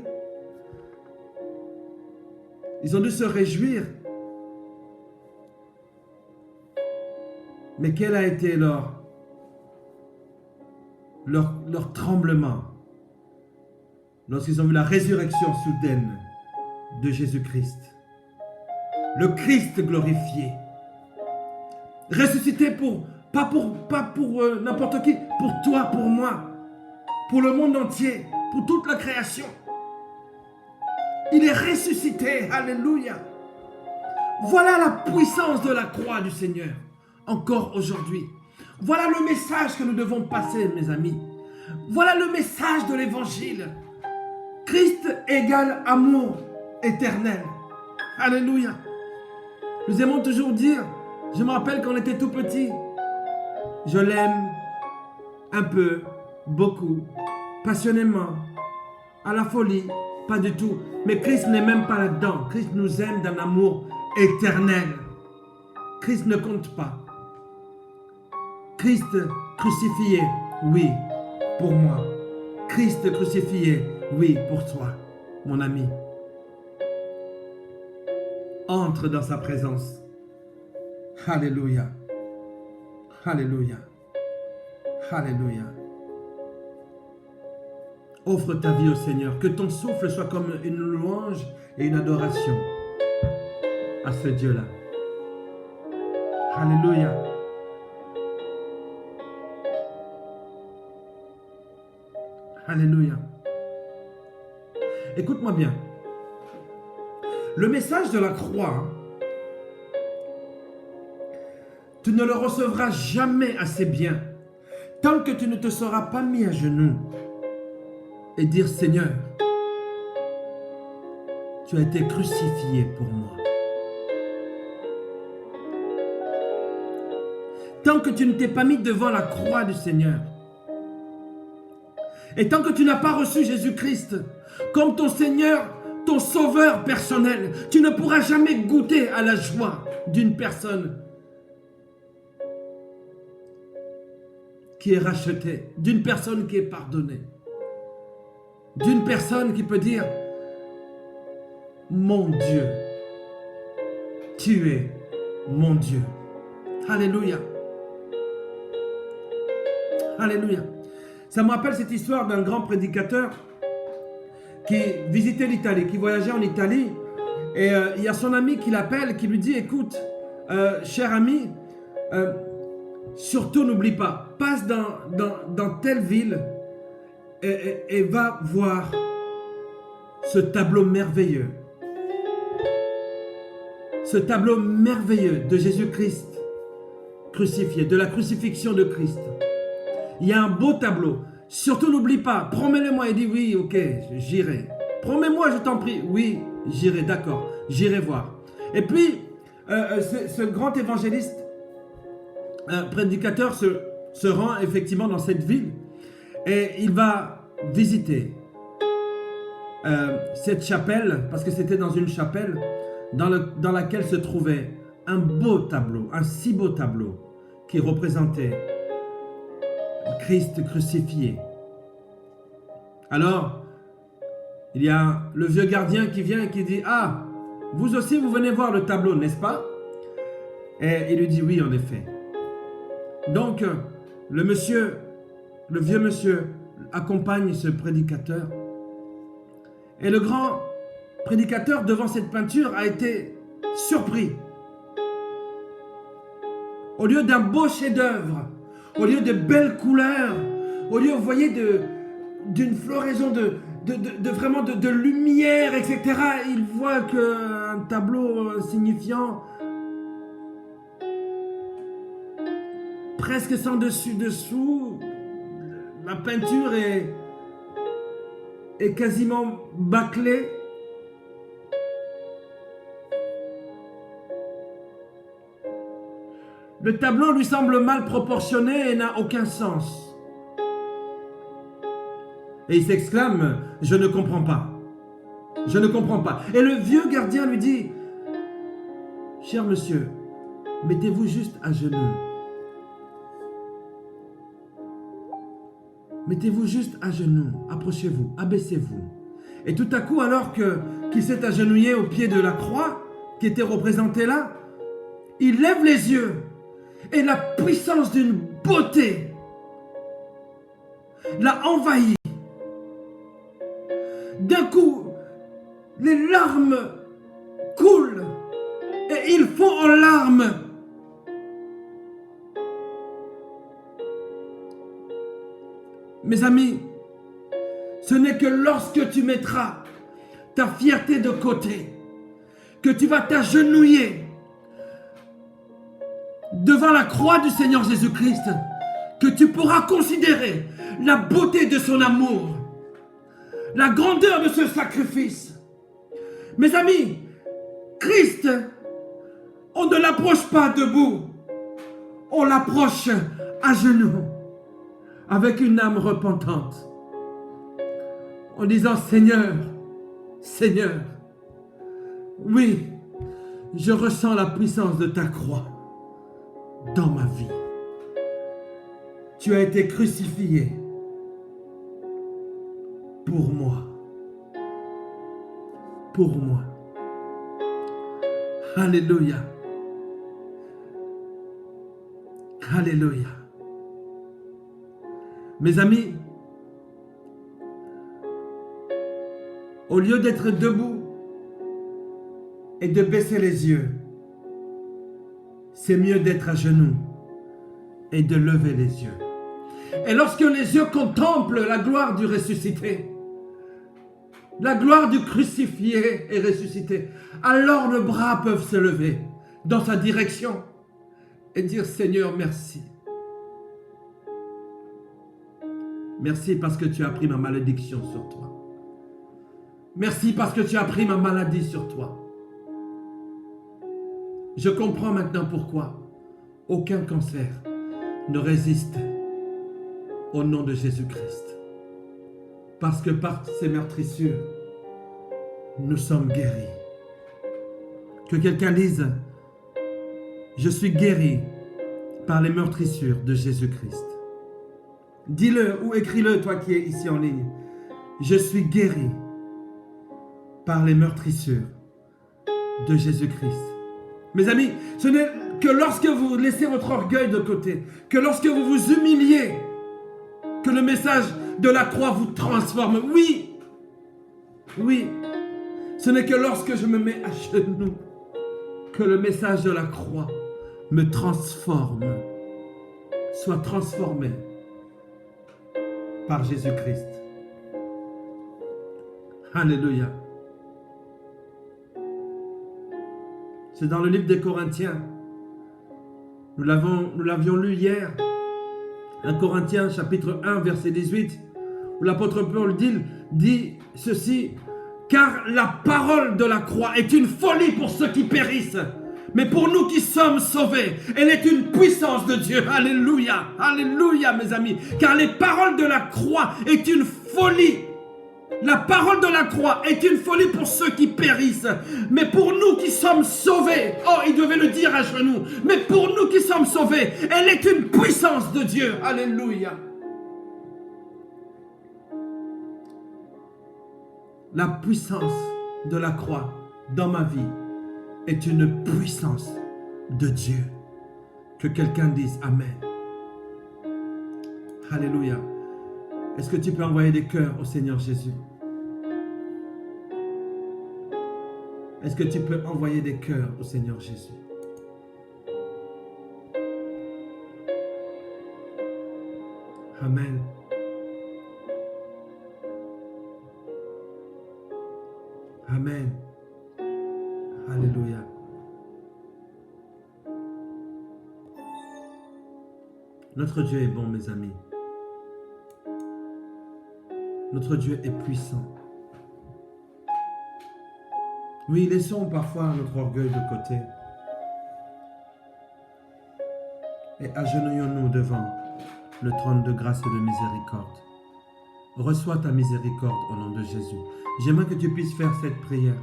Ils ont dû se réjouir. Mais quel a été leur tremblement lorsqu'ils ont vu la résurrection soudaine de Jésus-Christ. Le Christ glorifié. Ressuscité pas pour n'importe qui, pour toi, pour moi, pour le monde entier, pour toute la création. Il est ressuscité. Alléluia. Voilà la puissance de la croix du Seigneur. Encore aujourd'hui. Voilà le message que nous devons passer, mes amis. Voilà le message de l'évangile. Christ égale amour éternel. Alléluia. Nous aimons toujours dire, je me rappelle quand on était tout petit, je l'aime un peu, beaucoup, passionnément, à la folie, pas du tout. Mais Christ n'est même pas là-dedans. Christ nous aime d'un amour éternel. Christ ne compte pas. Christ crucifié, oui, pour moi. Christ crucifié, oui, pour toi, mon ami. Entre dans sa présence. Alléluia. Alléluia. Alléluia. Offre ta vie au Seigneur. Que ton souffle soit comme une louange et une adoration à ce Dieu-là. Alléluia. Alléluia. Écoute-moi bien. Le message de la croix, tu ne le recevras jamais assez bien tant que tu ne te seras pas mis à genoux et dire Seigneur, tu as été crucifié pour moi. Tant que tu ne t'es pas mis devant la croix du Seigneur et tant que tu n'as pas reçu Jésus-Christ comme ton Seigneur, ton sauveur personnel, tu ne pourras jamais goûter à la joie d'une personne qui est rachetée, d'une personne qui est pardonnée, d'une personne qui peut dire mon Dieu, tu es mon Dieu. Alléluia. Alléluia. Ça me rappelle cette histoire d'un grand prédicateur qui visitait l'Italie, qui voyageait en Italie. Et il y a son ami qui l'appelle, qui lui dit, écoute, cher ami, surtout n'oublie pas, passe dans telle ville et va voir ce tableau merveilleux. Ce tableau merveilleux de Jésus-Christ crucifié, de la crucifixion de Christ. Il y a un beau tableau. Surtout n'oublie pas, promets-le-moi. Il dit oui, ok, j'irai. Promets-moi, je t'en prie. Oui, j'irai, d'accord, j'irai voir. Et puis, ce grand évangéliste, prédicateur se rend effectivement dans cette ville et il va visiter cette chapelle, parce que c'était dans une chapelle dans laquelle se trouvait un beau tableau, un si beau tableau qui représentait Christ crucifié. Alors, il y a le vieux gardien qui vient et qui dit, ah, vous aussi vous venez voir le tableau, n'est-ce pas? Et il lui dit oui, en effet. Donc, le vieux monsieur accompagne ce prédicateur. Et le grand prédicateur, devant cette peinture, a été surpris. Au lieu d'un beau chef-d'œuvre, au lieu de belles couleurs, au lieu, vous voyez, d'une floraison vraiment de lumière, etc., il voit qu'un tableau signifiant presque sans dessus-dessous, la peinture est quasiment bâclée. Le tableau lui semble mal proportionné et n'a aucun sens. Et il s'exclame, je ne comprends pas. Je ne comprends pas. Et le vieux gardien lui dit, cher monsieur, mettez-vous juste à genoux. Mettez-vous juste à genoux, approchez-vous, abaissez-vous. Et tout à coup, alors qu'il s'est agenouillé au pied de la croix, qui était représentée là, il lève les yeux. Et la puissance d'une beauté l'a envahi. D'un coup, les larmes coulent et il fond en larmes. Mes amis, ce n'est que lorsque tu mettras ta fierté de côté, que tu vas t'agenouiller devant la croix du Seigneur Jésus-Christ, que tu pourras considérer la beauté de son amour, la grandeur de ce sacrifice. Mes amis, Christ, on ne l'approche pas debout, on l'approche à genoux, avec une âme repentante, en disant Seigneur, Seigneur, oui, je ressens la puissance de ta croix dans ma vie. Tu as été crucifié pour moi. Pour moi. Alléluia. Alléluia. Mes amis, au lieu d'être debout et de baisser les yeux, c'est mieux d'être à genoux et de lever les yeux. Et lorsque les yeux contemplent la gloire du ressuscité, la gloire du crucifié et ressuscité, alors le bras peuvent se lever dans sa direction et dire Seigneur, merci. Merci parce que tu as pris ma malédiction sur toi. Merci parce que tu as pris ma maladie sur toi. Je comprends maintenant pourquoi aucun cancer ne résiste au nom de Jésus-Christ. Parce que par ces meurtrissures, nous sommes guéris. Que quelqu'un dise, je suis guéri par les meurtrissures de Jésus-Christ. Dis-le ou écris-le, toi qui es ici en ligne. Je suis guéri par les meurtrissures de Jésus-Christ. Mes amis, ce n'est que lorsque vous laissez votre orgueil de côté, que lorsque vous vous humiliez, que le message de la croix vous transforme. Oui, oui, ce n'est que lorsque je me mets à genoux que le message de la croix me transforme, soit transformé par Jésus-Christ. Alléluia. C'est dans le livre des Corinthiens. Nous l'avions lu hier. 1 Corinthiens chapitre 1 verset 18. Où l'apôtre Paul dit ceci. Car la parole de la croix est une folie pour ceux qui périssent. Mais pour nous qui sommes sauvés, elle est une puissance de Dieu. Alléluia. Alléluia mes amis. Car les paroles de la croix est une folie. La parole de la croix est une folie pour ceux qui périssent. Mais pour nous qui sommes sauvés, oh, il devait le dire à genoux. Mais pour nous qui sommes sauvés, elle est une puissance de Dieu. Alléluia. La puissance de la croix dans ma vie est une puissance de Dieu. Que quelqu'un dise Amen. Alléluia. Est-ce que tu peux envoyer des cœurs au Seigneur Jésus? Est-ce que tu peux envoyer des cœurs au Seigneur Jésus? Amen. Amen. Alléluia. Notre Dieu est bon, mes amis. Notre Dieu est puissant. Oui, laissons parfois notre orgueil de côté et agenouillons-nous devant le trône de grâce et de miséricorde. Reçois ta miséricorde au nom de Jésus. J'aimerais que tu puisses faire cette prière.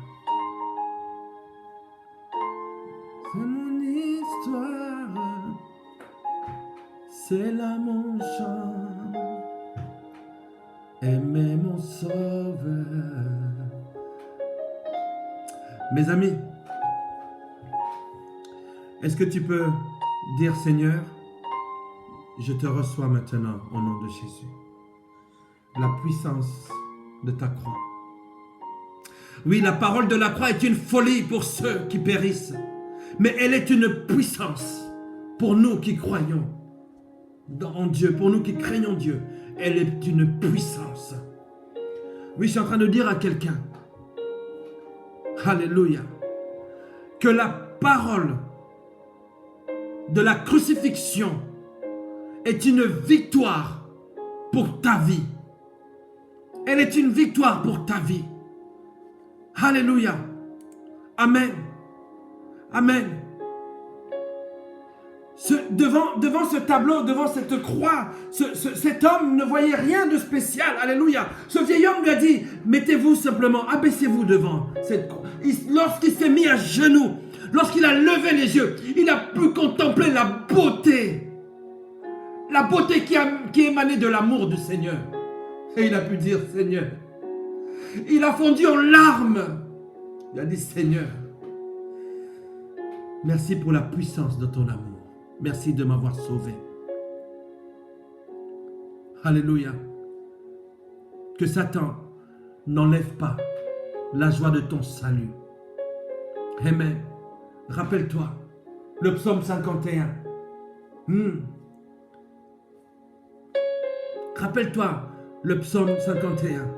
C'est mon histoire, c'est là mon chant. Aimer mon sauveur. Mes amis, est-ce que tu peux dire Seigneur, je te reçois maintenant au nom de Jésus. La puissance de ta croix. Oui, la parole de la croix est une folie pour ceux qui périssent, mais elle est une puissance pour nous qui croyons en Dieu, pour nous qui craignons Dieu. Elle est une puissance. Oui, je suis en train de dire à quelqu'un, Alléluia. Que la parole de la crucifixion est une victoire pour ta vie. Elle est une victoire pour ta vie. Alléluia. Amen. Amen. Devant ce tableau, devant cette croix, cet homme ne voyait rien de spécial. Alléluia. Ce vieil homme lui a dit, mettez-vous simplement, abaissez-vous devant cette croix. Lorsqu'il s'est mis à genoux, lorsqu'il a levé les yeux, il a pu contempler la beauté. La beauté qui émanait de l'amour du Seigneur. Et il a pu dire, Seigneur, il a fondu en larmes. Il a dit, Seigneur, merci pour la puissance de ton amour. Merci de m'avoir sauvé. Alléluia. Que Satan n'enlève pas la joie de ton salut. Amen. Rappelle-toi, le psaume 51. Rappelle-toi, le psaume 51.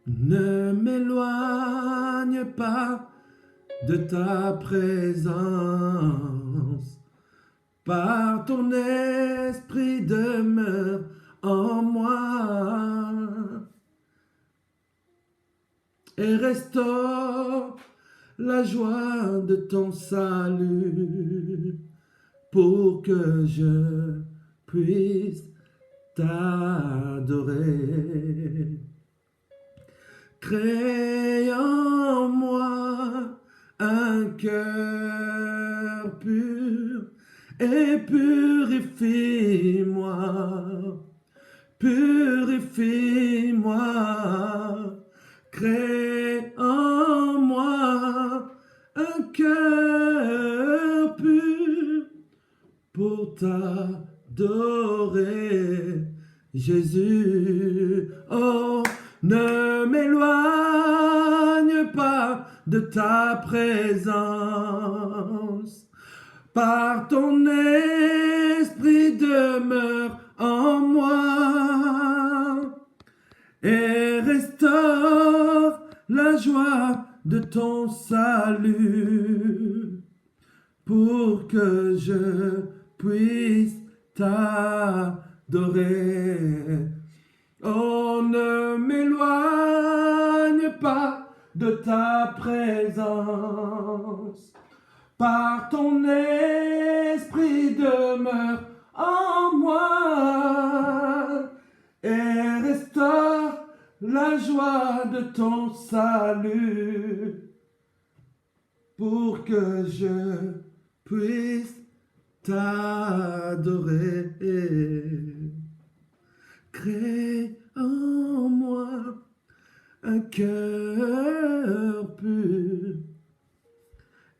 Ne m'éloigne pas de ta présence, par ton esprit demeure en moi, et restaure la joie de ton salut, pour que je puisse t'adorer. Crée en moi un cœur pur et purifie-moi, purifie-moi. Crée en moi un cœur pur pour t'adorer, Jésus. Oh, ne m'éloigne pas de ta présence, par ton esprit demeure en moi, et restaure la joie de ton salut, pour que je puisse t'adorer. Oh, ne m'éloigne pas de ta présence, par ton esprit demeure en moi, et restaure la joie de ton salut, pour que je puisse t'adorer. Crée en moi un cœur pur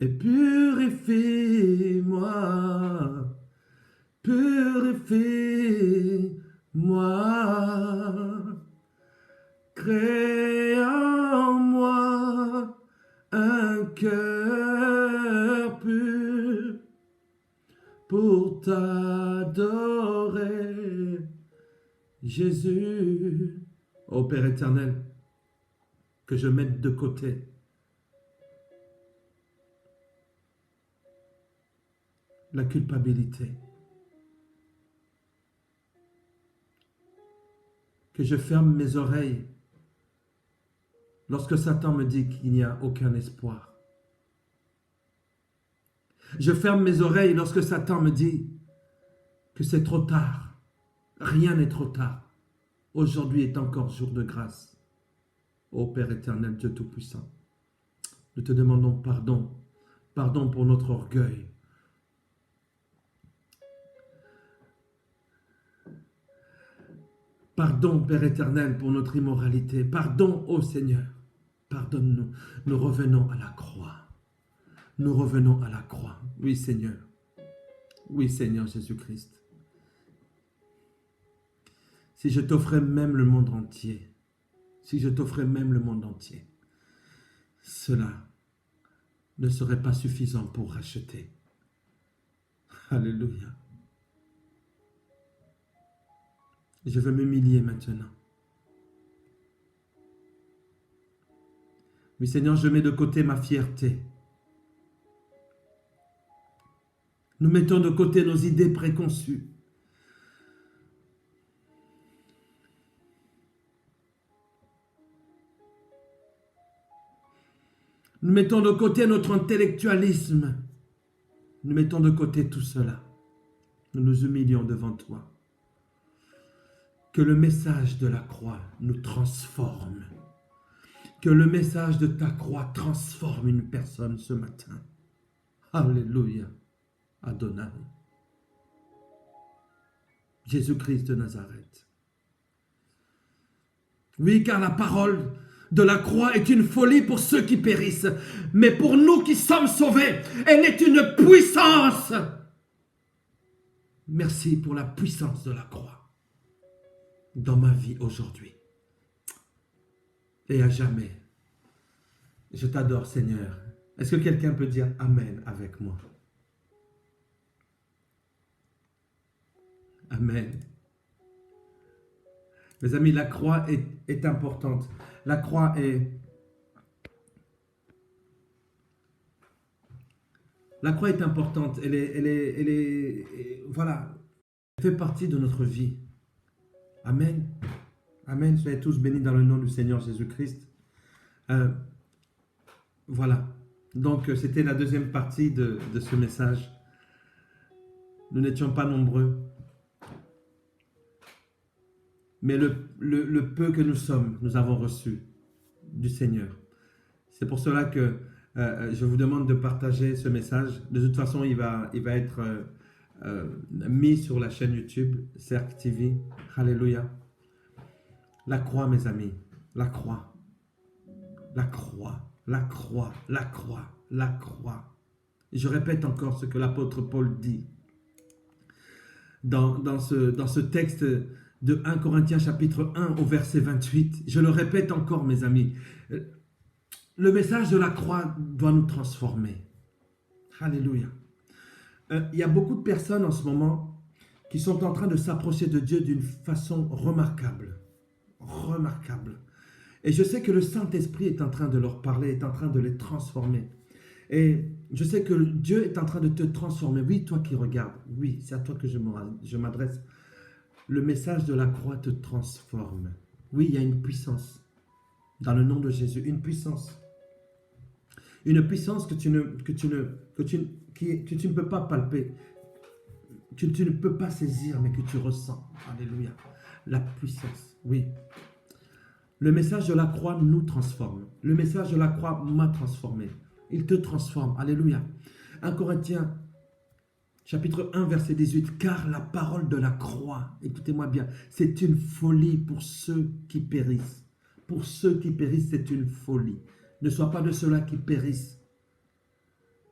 et purifie-moi, purifie-moi. Crée en moi un cœur pur pour t'adorer, Jésus. Ô Père éternel, que je mette de côté la culpabilité, que je ferme mes oreilles lorsque Satan me dit qu'il n'y a aucun espoir. Je ferme mes oreilles lorsque Satan me dit que c'est trop tard. Rien n'est trop tard. Aujourd'hui est encore jour de grâce. Ô Père éternel, Dieu Tout-Puissant, nous te demandons pardon. Pardon pour notre orgueil. Pardon, Père éternel, pour notre immoralité. Pardon, ô Seigneur. Pardonne-nous. Nous revenons à la croix. Nous revenons à la croix. Oui, Seigneur. Oui, Seigneur Jésus-Christ. Si je t'offrais même le monde entier, si je t'offrais même le monde entier, cela ne serait pas suffisant pour racheter. Alléluia. Je veux m'humilier maintenant. Oui, Seigneur, je mets de côté ma fierté. Nous mettons de côté nos idées préconçues. Nous mettons de côté notre intellectualisme. Nous mettons de côté tout cela. Nous nous humilions devant toi. Que le message de la croix nous transforme. Que le message de ta croix transforme une personne ce matin. Alléluia. Adonai. Jésus-Christ de Nazareth. Oui, car la parole de la croix est une folie pour ceux qui périssent. Mais pour nous qui sommes sauvés, elle est une puissance. Merci pour la puissance de la croix dans ma vie aujourd'hui et à jamais. Je t'adore, Seigneur. Est-ce que quelqu'un peut dire Amen avec moi? Amen. Mes amis, la croix est importante. La croix est importante. Elle est, voilà, elle fait partie de notre vie. Amen. Amen. Soyez tous bénis dans le nom du Seigneur Jésus-Christ. Voilà. Donc, c'était la deuxième partie de ce message. Nous n'étions pas nombreux. Mais le peu que nous sommes, nous avons reçu du Seigneur. C'est pour cela que je vous demande de partager ce message. De toute façon, il va être mis sur la chaîne YouTube, Cercle TV. Alléluia. La croix, mes amis. La croix. La croix. La croix. La croix. La croix. Et je répète encore ce que l'apôtre Paul dit dans ce texte de 1 Corinthiens chapitre 1 au verset 28. Je le répète encore, mes amis. Le message de la croix doit nous transformer. Alléluia. Il y a beaucoup de personnes en ce moment qui sont en train de s'approcher de Dieu d'une façon remarquable. Remarquable. Et je sais que le Saint-Esprit est en train de leur parler, est en train de les transformer. Et je sais que Dieu est en train de te transformer. Oui, toi qui regardes, oui, c'est à toi que je m'adresse. Le message de la croix te transforme. Oui, il y a une puissance dans le nom de Jésus, une puissance. Une puissance que tu ne peux pas palper, que tu ne peux pas saisir, mais que tu ressens. Alléluia. La puissance, oui. Le message de la croix nous transforme. Le message de la croix m'a transformé. Il te transforme. Alléluia. 1 Corinthiens chapitre 1, verset 18. Car la parole de la croix, écoutez-moi bien, c'est une folie pour ceux qui périssent. Pour ceux qui périssent, c'est une folie. Ne sois pas de ceux-là qui périssent.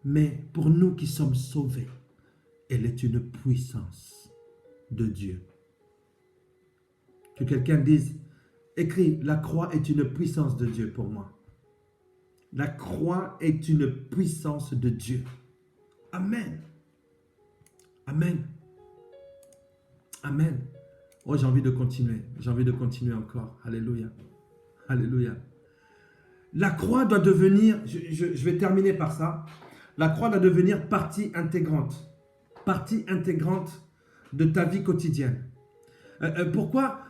Mais pour nous qui sommes sauvés, elle est une puissance de Dieu. Que quelqu'un dise, écrit, la croix est une puissance de Dieu pour moi. La croix est une puissance de Dieu. Amen. Amen. Amen. Oh, j'ai envie de continuer. J'ai envie de continuer encore. Alléluia. Alléluia. La croix doit devenir, je vais terminer par ça, la croix doit devenir partie intégrante de ta vie quotidienne. Pourquoi?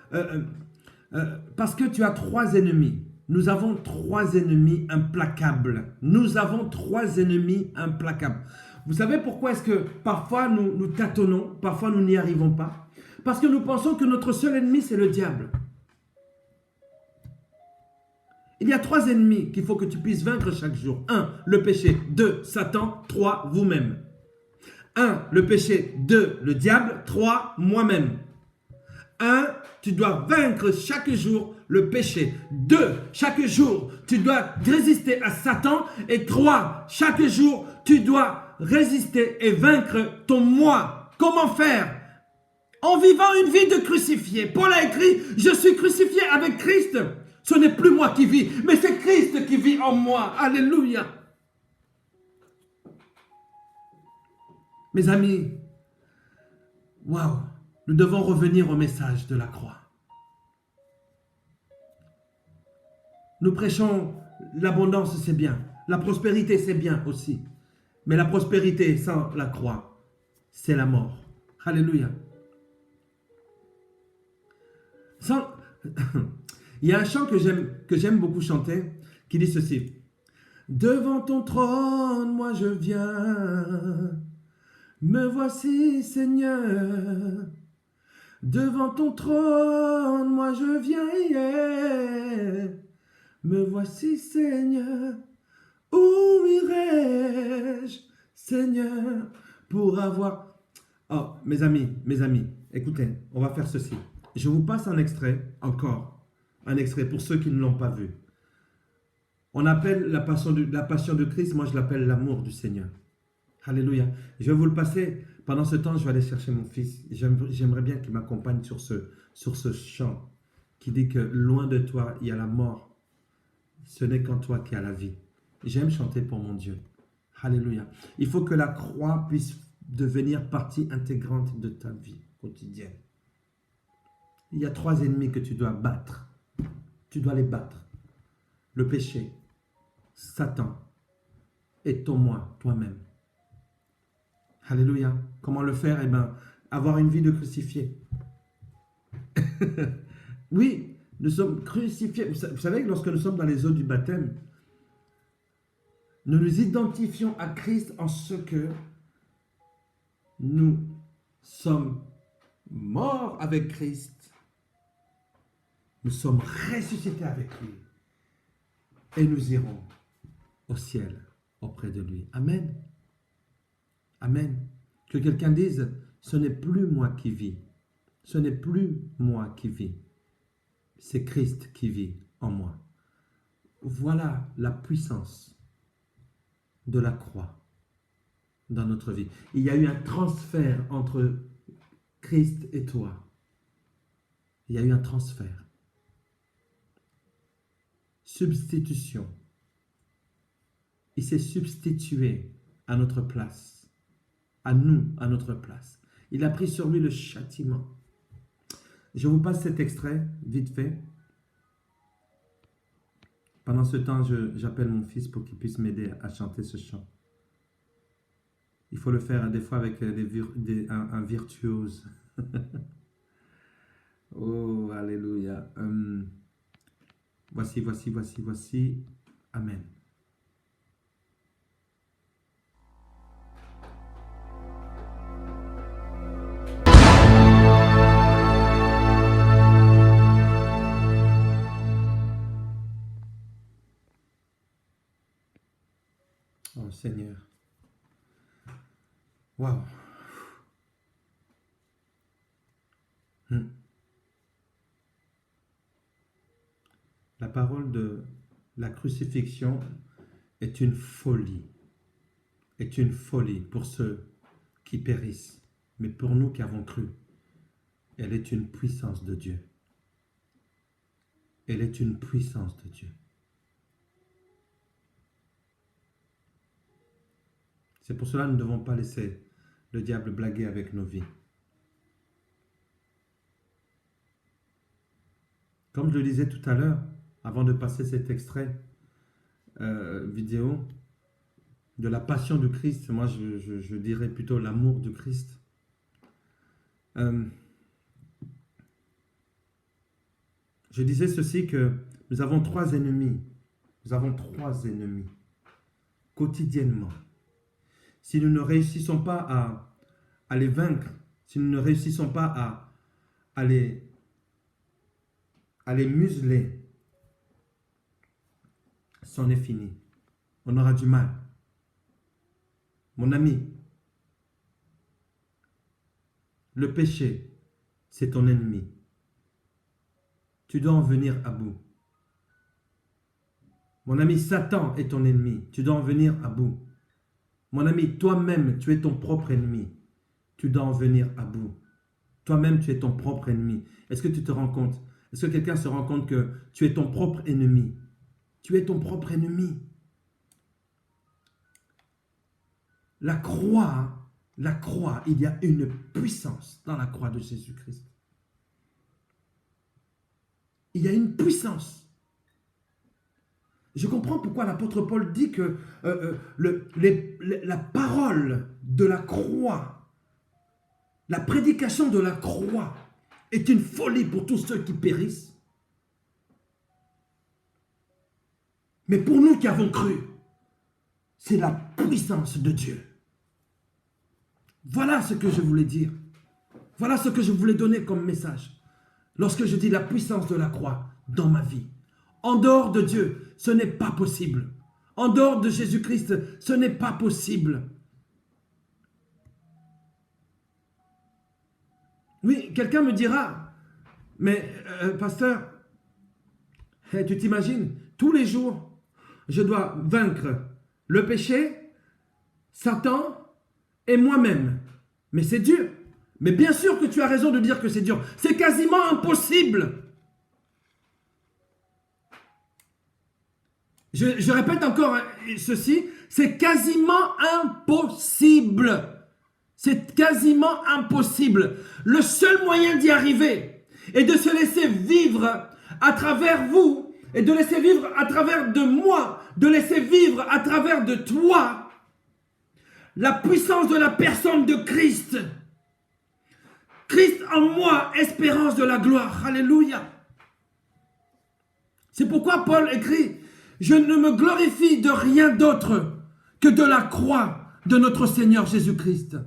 Parce que tu as 3 ennemis. Nous avons 3 ennemis implacables. Nous avons 3 ennemis implacables. Vous savez pourquoi est-ce que parfois nous tâtonnons, parfois nous n'y arrivons pas? Parce que nous pensons que notre seul ennemi, c'est le diable. Il y a 3 ennemis qu'il faut que tu puisses vaincre chaque jour. 1, le péché. 2, Satan. 3, vous-même. 1, le péché. 2, le diable. 3, moi-même. 1, tu dois vaincre chaque jour le péché. 2, chaque jour, tu dois résister à Satan. Et 3, chaque jour, tu dois résister et vaincre ton moi. Comment faire? En vivant une vie de crucifié. Paul a écrit, je suis crucifié avec Christ. Ce n'est plus moi qui vis, mais c'est Christ qui vit en moi. Alléluia. Mes amis, waouh, nous devons revenir au message de la croix. Nous prêchons L'abondance, c'est bien. La prospérité, c'est bien aussi. Mais la prospérité sans la croix, c'est la mort. Alléluia. Sans... Il y a un chant que j'aime beaucoup chanter qui dit ceci. Devant ton trône, moi je viens. Me voici, Seigneur. Devant ton trône, moi je viens. Yeah. Me voici, Seigneur. Où irai-je, Seigneur, pour avoir... Oh, mes amis, écoutez, on va faire ceci. Je vous passe un extrait, encore, un extrait pour ceux qui ne l'ont pas vu. On appelle la passion de Christ, moi je l'appelle l'amour du Seigneur. Alléluia. Je vais vous le passer. Pendant ce temps, je vais aller chercher mon fils. J'aimerais bien qu'il m'accompagne sur ce chant qui dit que loin de toi, il y a la mort. Ce n'est qu'en toi qu'il y a la vie. J'aime chanter pour mon Dieu. Alléluia. Il faut que la croix puisse devenir partie intégrante de ta vie quotidienne. Il y a 3 ennemis que tu dois battre. Tu dois les battre. Le péché, Satan et ton moi, toi-même. Alléluia. Comment le faire? Eh bien, avoir une vie de crucifié. Oui, nous sommes crucifiés. Vous savez que lorsque nous sommes dans les eaux du baptême, nous nous identifions à Christ en ce que nous sommes morts avec Christ. Nous sommes ressuscités avec lui. Et nous irons au ciel auprès de lui. Amen. Amen. Que quelqu'un dise, ce n'est plus moi qui vis. Ce n'est plus moi qui vis. C'est Christ qui vit en moi. Voilà la puissance de la croix dans notre vie. Il y a eu un transfert entre Christ et toi. Il y a eu un transfert. Substitution. Il s'est substitué à notre place. À nous, à notre place. Il a pris sur lui le châtiment. Je vous passe cet extrait, vite fait. Pendant ce temps, j'appelle mon fils pour qu'il puisse m'aider à chanter ce chant. Il faut le faire des fois avec un virtuose. Oh, alléluia. Voici. Amen. Oh Seigneur. Waouh. La parole de la crucifixion est une folie. Est une folie pour ceux qui périssent. Mais pour nous qui avons cru, elle est une puissance de Dieu. Elle est une puissance de Dieu. C'est pour cela que nous ne devons pas laisser le diable blaguer avec nos vies. Comme je le disais tout à l'heure, avant de passer cet extrait vidéo de la passion du Christ, moi je dirais plutôt l'amour du Christ. Je disais ceci que nous avons 3 ennemis. Nous avons 3 ennemis quotidiennement. Si nous ne réussissons pas à les vaincre, si nous ne réussissons pas à les museler, c'en est fini. On aura du mal. Mon ami, le péché, c'est ton ennemi. Tu dois en venir à bout. Mon ami, Satan est ton ennemi. Tu dois en venir à bout. Mon ami, toi-même, tu es ton propre ennemi. Tu dois en venir à bout. Toi-même, tu es ton propre ennemi. Est-ce que tu te rends compte? Est-ce que quelqu'un se rend compte que tu es ton propre ennemi? Tu es ton propre ennemi. La croix, il y a une puissance dans la croix de Jésus-Christ. Il y a une puissance. Je comprends pourquoi l'apôtre Paul dit que la parole de la croix, la prédication de la croix est une folie pour tous ceux qui périssent. Mais pour nous qui avons cru, c'est la puissance de Dieu. Voilà ce que je voulais dire. Voilà ce que je voulais donner comme message. Lorsque je dis la puissance de la croix dans ma vie. En dehors de Dieu, ce n'est pas possible. En dehors de Jésus-Christ, ce n'est pas possible. Oui, quelqu'un me dira, mais pasteur, tu t'imagines, tous les jours, je dois vaincre le péché, Satan et moi-même. Mais c'est dur. Mais bien sûr que tu as raison de dire que c'est dur. C'est quasiment impossible. Je répète encore ceci, c'est quasiment impossible. C'est quasiment impossible. Le seul moyen d'y arriver est de se laisser vivre à travers vous et de laisser vivre à travers de moi, de laisser vivre à travers de toi la puissance de la personne de Christ. Christ en moi, espérance de la gloire. Alléluia. C'est pourquoi Paul écrit, je ne me glorifie de rien d'autre que de la croix de notre Seigneur Jésus-Christ,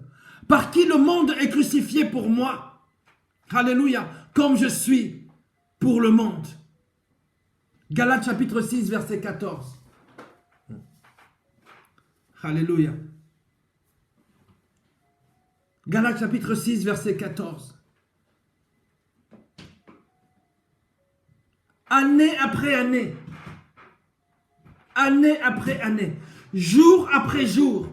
par qui le monde est crucifié pour moi. Alléluia. Comme je suis pour le monde. Galates chapitre 6, verset 14. Alléluia. Galates chapitre 6, verset 14. Année après année, année après année, jour après jour,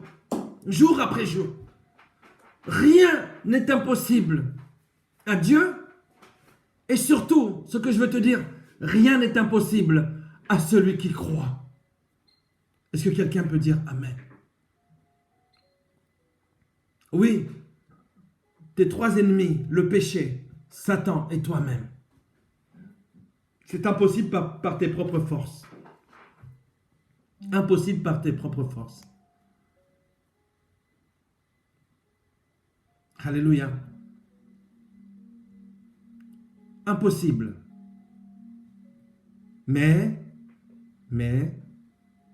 rien n'est impossible à Dieu. Et surtout, ce que je veux te dire, rien n'est impossible à celui qui croit. Est-ce que quelqu'un peut dire Amen? Oui, tes trois ennemis, le péché, Satan et toi-même. C'est impossible par tes propres forces. Impossible par tes propres forces. Alléluia. Impossible. Mais,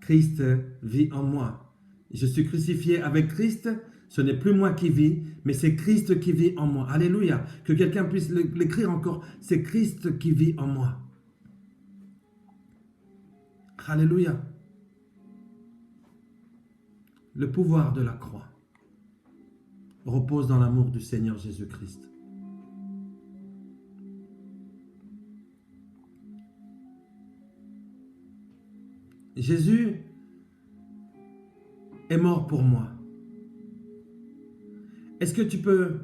Christ vit en moi. Je suis crucifié avec Christ. Ce n'est plus moi qui vis, mais c'est Christ qui vit en moi. Alléluia. Que quelqu'un puisse l'écrire encore. C'est Christ qui vit en moi. Alléluia. Le pouvoir de la croix repose dans l'amour du Seigneur Jésus-Christ. Jésus est mort pour moi. Est-ce que tu peux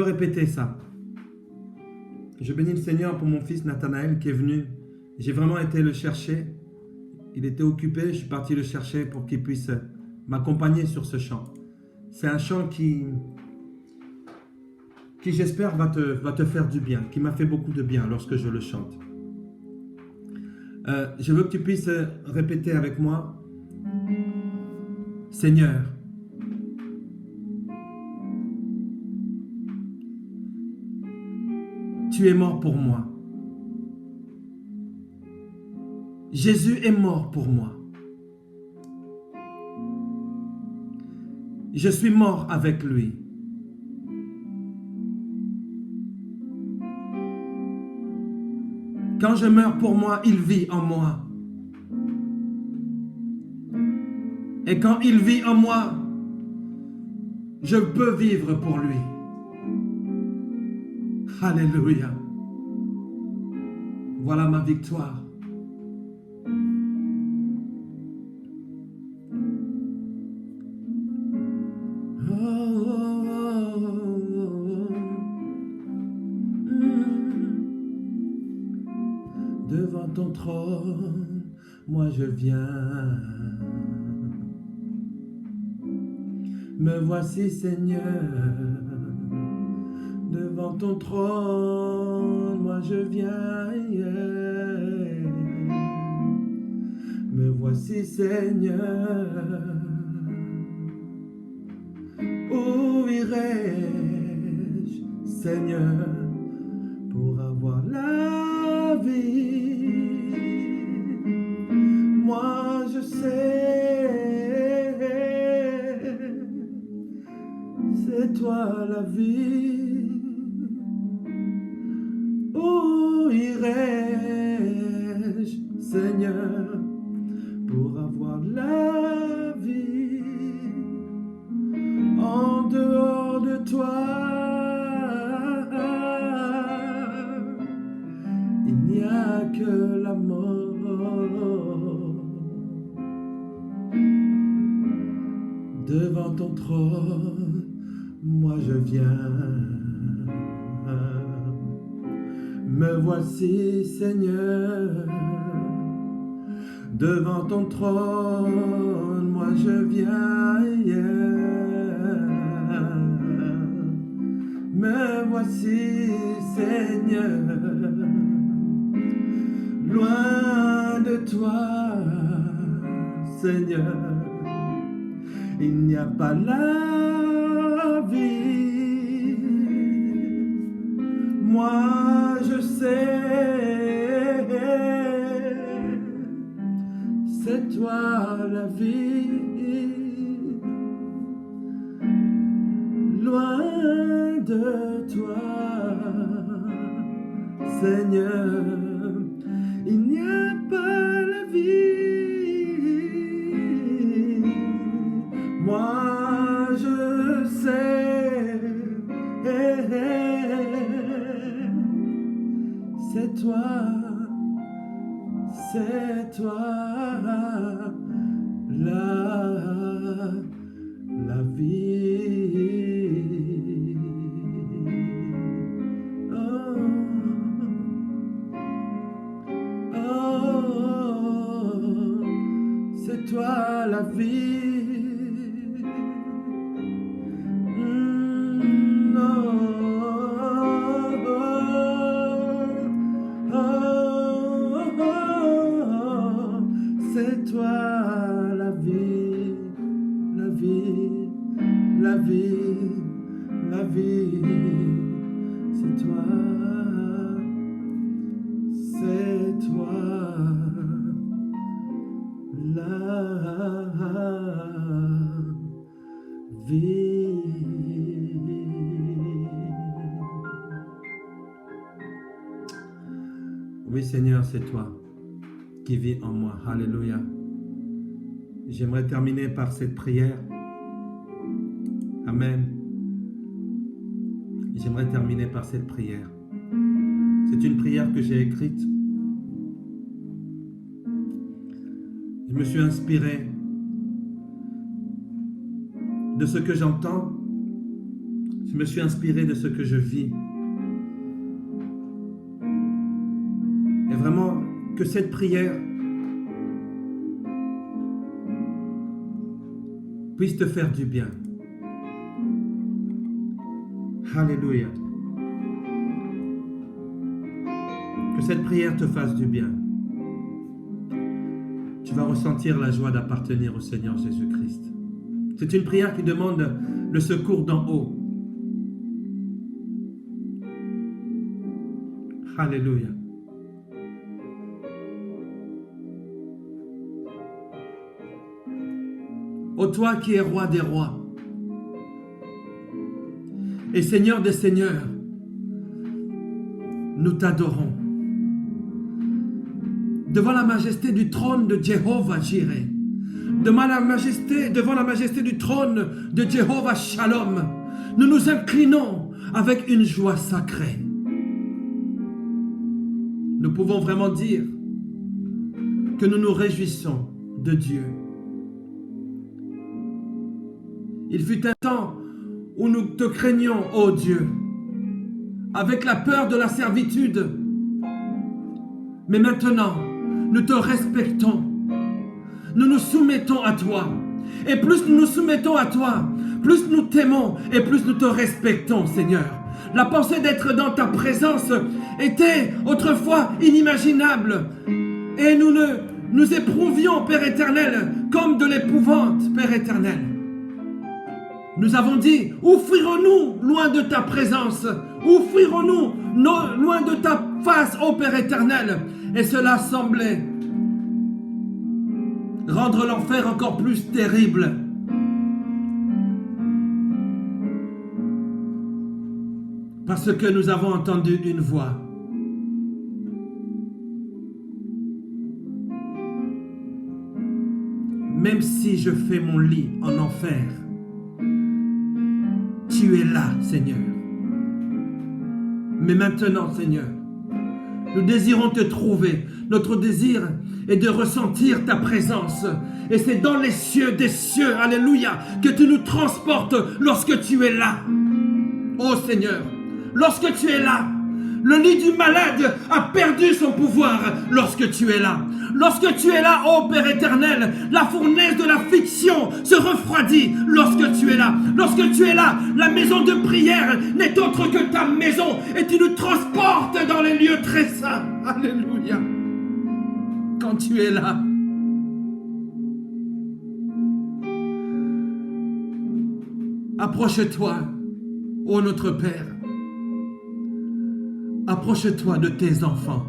répéter ça? Je bénis le Seigneur pour mon fils Nathanaël qui est venu. J'ai vraiment été le chercher. Il était occupé, je suis parti le chercher pour qu'il puisse m'accompagner sur ce chant. C'est un chant qui j'espère va te faire du bien, qui m'a fait beaucoup de bien lorsque je le chante. Je veux que tu puisses répéter avec moi. Seigneur, tu es mort pour moi. Jésus est mort pour moi. Je suis mort avec lui. Quand je meurs pour moi, il vit en moi. Et quand il vit en moi, je peux vivre pour lui. Alléluia. Voilà ma victoire. Devant ton trône, moi je viens. Me voici Seigneur. Devant ton trône, moi je viens. Me voici, Seigneur. Où irai-je, Seigneur, pour avoir la vie? Moi je sais, c'est toi la vie. Où irai-je, Seigneur, pour avoir la vie? En dehors de toi, il n'y a que la mort. Devant ton trône, moi je viens. Me voici, Seigneur. Devant ton trône, moi je viens. Me voici, Seigneur. Loin de toi, Seigneur, il n'y a pas la vie. Moi je sais, c'est toi la vie. Loin de toi, Seigneur, il n'y a pas la vie. Moi je sais, c'est toi la vie. C'est toi la vie. C'est toi la vie, la vie, la vie, la vie. C'est toi la vie. Oui, Seigneur, c'est toi qui vis en moi. Alléluia. J'aimerais terminer par cette prière. Amen. J'aimerais terminer par cette prière. C'est une prière que j'ai écrite. Je me suis inspiré de ce que j'entends. Je me suis inspiré de ce que je vis. Et vraiment, que cette prière puisse te faire du bien. Alléluia. Que cette prière te fasse du bien. Tu vas ressentir la joie d'appartenir au Seigneur Jésus-Christ. C'est une prière qui demande le secours d'en haut. Alléluia. Ô toi qui es roi des rois et Seigneur des seigneurs, nous t'adorons. Devant la majesté du trône de Jéhovah Jireh, devant la majesté du trône de Jéhovah Shalom, nous nous inclinons avec une joie sacrée. Nous pouvons vraiment dire que nous nous réjouissons de Dieu. Il fut un temps où nous te craignions, ô Dieu, avec la peur de la servitude. Mais maintenant, nous te respectons. Nous nous soumettons à toi. Et plus nous nous soumettons à toi, plus nous t'aimons et plus nous te respectons, Seigneur. La pensée d'être dans ta présence était autrefois inimaginable. Et nous ne nous éprouvions, Père éternel, comme de l'épouvante, Père éternel. Nous avons dit, où fuirons-nous loin de ta présence? Où fuirons-nous loin de ta face, ô Père éternel? Et cela semblait rendre l'enfer encore plus terrible. Parce que nous avons entendu une voix. Même si je fais mon lit en enfer, tu es là, Seigneur. Mais maintenant, Seigneur, nous désirons te trouver. Notre désir est de ressentir ta présence. Et c'est dans les cieux des cieux, alléluia, que tu nous transportes lorsque tu es là. Oh Seigneur, lorsque tu es là, le lit du malade a perdu son pouvoir lorsque tu es là. Lorsque tu es là, ô Père éternel, la fournaise de l'affliction se refroidit lorsque tu es là. Lorsque tu es là, la maison de prière n'est autre que ta maison et tu nous transportes dans les lieux très saints. Alléluia. Quand tu es là, approche-toi, ô notre Père. Approche-toi de tes enfants.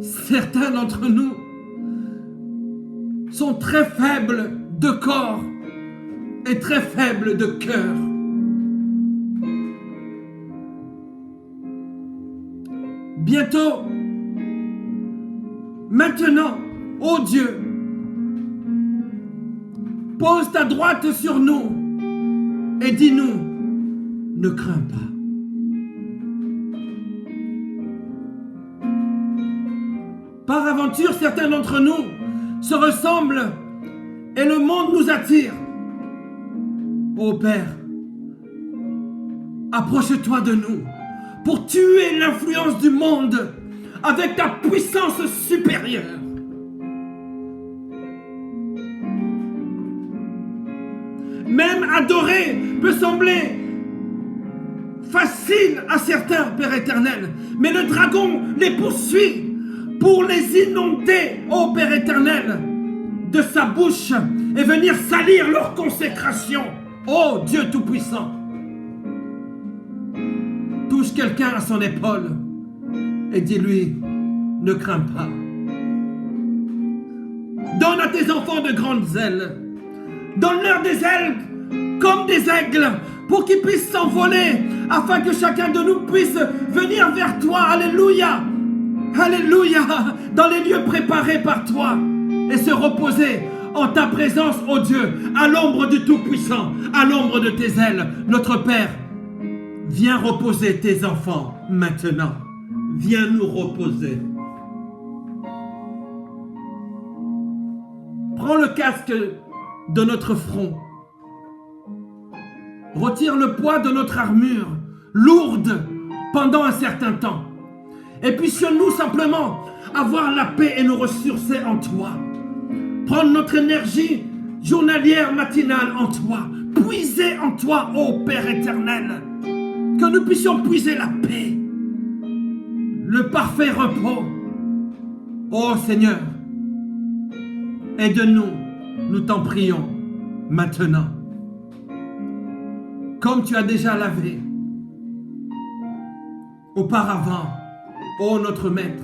Certains d'entre nous sont très faibles de corps et très faibles de cœur. Bientôt, maintenant, ô Dieu, pose ta droite sur nous et dis-nous, ne crains pas. Par aventure, certains d'entre nous se ressemblent et le monde nous attire. Ô Père, approche-toi de nous pour tuer l'influence du monde avec ta puissance supérieure. Même adorer peut sembler facile à certains, Père éternel, mais le dragon les poursuit pour les inonder, ô Père éternel, de sa bouche et venir salir leur consécration. Ô Dieu Tout-Puissant, touche quelqu'un à son épaule et dis-lui, ne crains pas. Donne à tes enfants de grandes ailes. Donne-leur des ailes comme des aigles pour qu'ils puissent s'envoler afin que chacun de nous puisse venir vers toi. Alléluia. Alléluia. Dans les lieux préparés par toi et se reposer en ta présence, ô Dieu, à l'ombre du Tout-Puissant, à l'ombre de tes ailes. Notre Père, viens reposer tes enfants maintenant. Viens nous reposer. Prends le casque de notre front. Retire le poids de notre armure, lourde pendant un certain temps. Et puissions-nous simplement avoir la paix et nous ressourcer en toi. Prendre notre énergie journalière, matinale en toi. Puiser en toi, ô Père éternel. Que nous puissions puiser la paix. Le parfait repos. Ô Seigneur, aide-nous, nous t'en prions, maintenant. Comme tu as déjà lavé auparavant, ô notre Maître,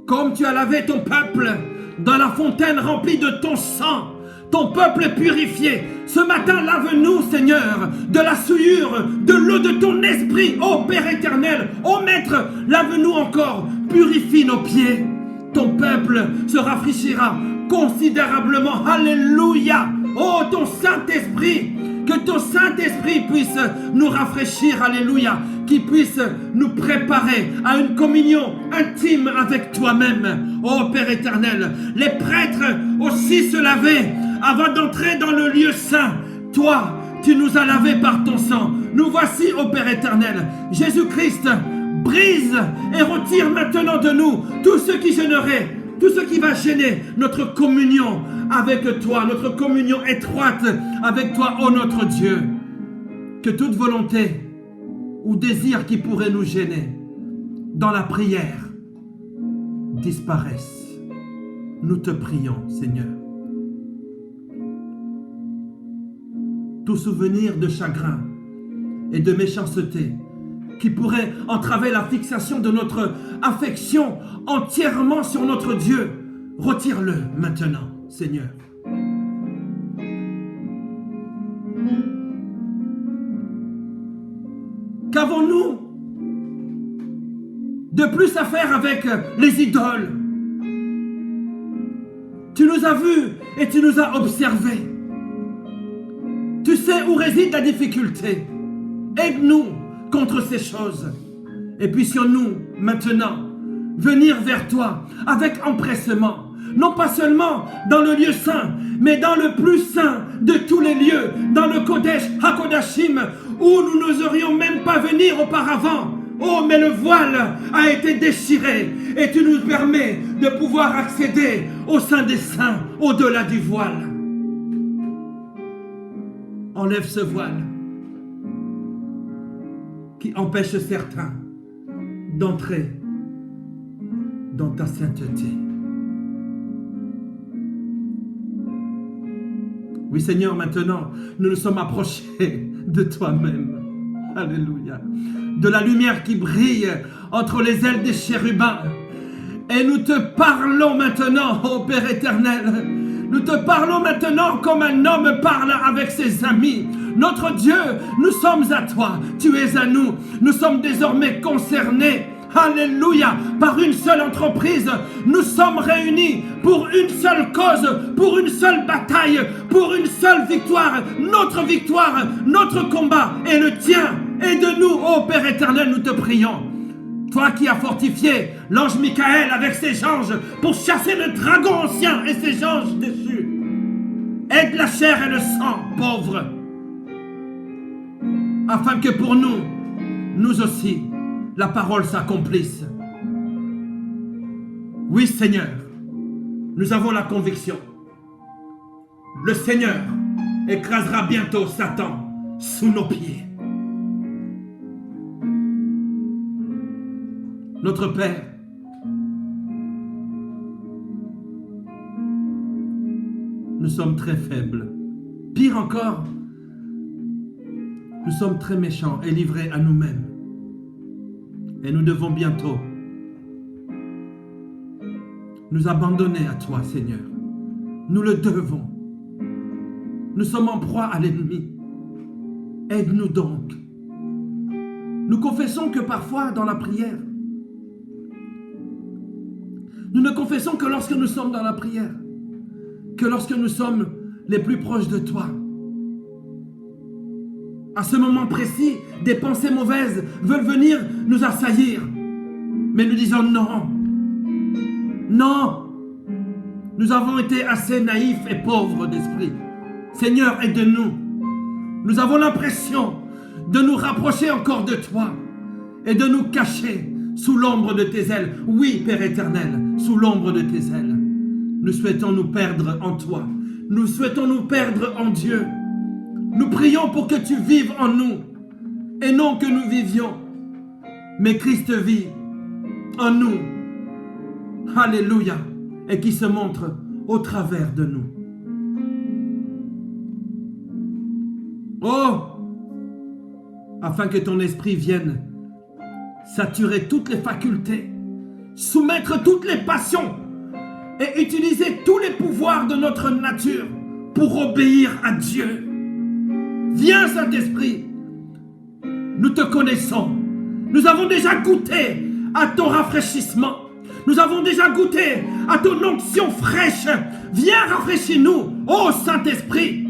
comme tu as lavé ton peuple dans la fontaine remplie de ton sang, ton peuple est purifié. Ce matin, lave-nous, Seigneur, de la souillure, de l'eau de ton esprit, ô Père éternel, ô Maître, lave-nous encore, purifie nos pieds. Ton peuple se rafraîchira considérablement. Alléluia. Oh, ton Saint-Esprit, que ton Saint-Esprit puisse nous rafraîchir, alléluia, qu'il puisse nous préparer à une communion intime avec toi-même, ô Père éternel. Les prêtres aussi se lavaient avant d'entrer dans le lieu saint. Toi, tu nous as lavés par ton sang. Nous voici, ô Père éternel. Jésus-Christ, brise et retire maintenant de nous tout ce qui gênerait, tout ce qui va gêner notre communion avec toi, notre communion étroite avec toi, ô notre Dieu. Que toute volonté ou désir qui pourrait nous gêner dans la prière, disparaissent. Nous te prions, Seigneur. Tout souvenir de chagrin et de méchanceté qui pourrait entraver la fixation de notre affection entièrement sur notre Dieu, retire-le maintenant, Seigneur. Qu'avons-nous de plus à faire avec les idoles? Tu nous as vus et tu nous as observés. Tu sais où réside la difficulté. Aide-nous contre ces choses. Et puissions-nous maintenant venir vers toi avec empressement. Non pas seulement dans le lieu saint, mais dans le plus saint de tous les lieux, dans le Kodesh HaKodashim, où nous n'oserions même pas venir auparavant. Oh, mais le voile a été déchiré et tu nous permets de pouvoir accéder au sein des saints, au-delà du voile. Enlève ce voile qui empêche certains d'entrer dans ta sainteté. Oui, Seigneur, maintenant, nous nous sommes approchés de toi-même. Alléluia. De la lumière qui brille entre les ailes des chérubins. Et nous te parlons maintenant, ô Père éternel. Nous te parlons maintenant comme un homme parle avec ses amis. Notre Dieu, nous sommes à toi. Tu es à nous. Nous sommes désormais concernés. Alléluia, par une seule entreprise, nous sommes réunis pour une seule cause, pour une seule bataille, pour une seule victoire, notre combat est le tien. Aide-nous, ô Père éternel, nous te prions. Toi qui as fortifié l'ange Michael avec ses anges pour chasser le dragon ancien et ses anges déchus. Aide la chair et le sang, pauvres, afin que pour nous aussi, la parole s'accomplisse. Oui, Seigneur, nous avons la conviction. Le Seigneur écrasera bientôt Satan sous nos pieds. Notre Père, nous sommes très faibles. Pire encore, nous sommes très méchants et livrés à nous-mêmes. Et nous devons bientôt nous abandonner à toi, Seigneur. Nous le devons. Nous sommes en proie à l'ennemi. Aide-nous donc. Nous confessons que parfois dans la prière, nous ne confessons que lorsque nous sommes dans la prière, que lorsque nous sommes les plus proches de toi. À ce moment précis, des pensées mauvaises veulent venir nous assaillir. Mais nous disons non. Non. Nous avons été assez naïfs et pauvres d'esprit. Seigneur, aide-nous. Nous avons l'impression de nous rapprocher encore de toi et de nous cacher sous l'ombre de tes ailes. Oui, Père éternel, sous l'ombre de tes ailes. Nous souhaitons nous perdre en toi. Nous souhaitons nous perdre en Dieu. Nous prions pour que tu vives en nous et non que nous vivions. Mais Christ vit en nous. Alléluia. Et qui se montre au travers de nous. Oh! Afin que ton esprit vienne saturer toutes les facultés, soumettre toutes les passions et utiliser tous les pouvoirs de notre nature pour obéir à Dieu. Viens, Saint-Esprit, nous te connaissons. Nous avons déjà goûté à ton rafraîchissement. Nous avons déjà goûté à ton onction fraîche. Viens, rafraîchis-nous, ô Saint-Esprit.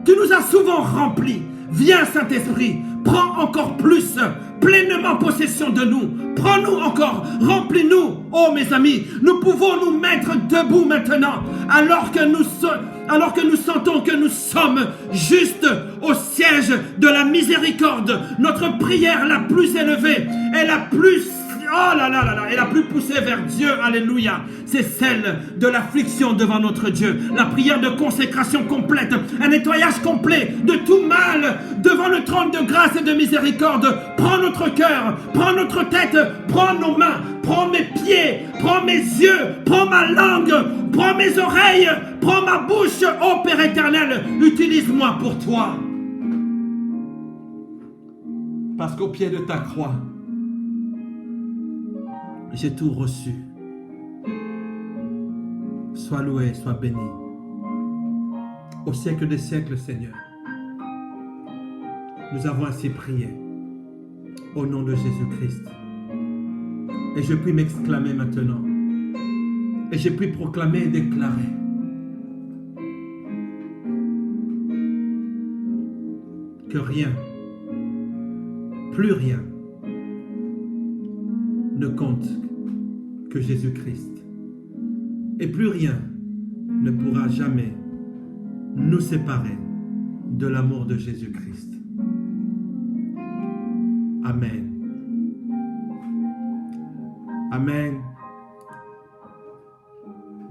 Tu nous as souvent remplis. Viens, Saint-Esprit, prends encore plus, pleinement possession de nous. Prends-nous encore, remplis-nous. Oh, mes amis, nous pouvons nous mettre debout maintenant, alors que nous sentons que nous sommes juste au siège de la miséricorde. Notre prière la plus élevée et la plus oh là là là là, et la plus poussée vers Dieu, alléluia, c'est celle de l'affliction devant notre Dieu. La prière de consécration complète, un nettoyage complet de tout mal devant le trône de grâce et de miséricorde. Prends notre cœur, prends notre tête, prends nos mains, prends mes pieds, prends mes yeux, prends ma langue, prends mes oreilles, prends ma bouche, ô Père éternel, utilise-moi pour toi. Parce qu'au pied de ta croix, j'ai tout reçu. Sois loué, sois béni. Au siècle des siècles, Seigneur. Nous avons ainsi prié. Au nom de Jésus-Christ. Et je puis m'exclamer maintenant. Et je puis proclamer et déclarer. Que rien, plus rien, ne compte que Jésus-Christ. Et plus rien ne pourra jamais nous séparer de l'amour de Jésus-Christ. Amen. Amen.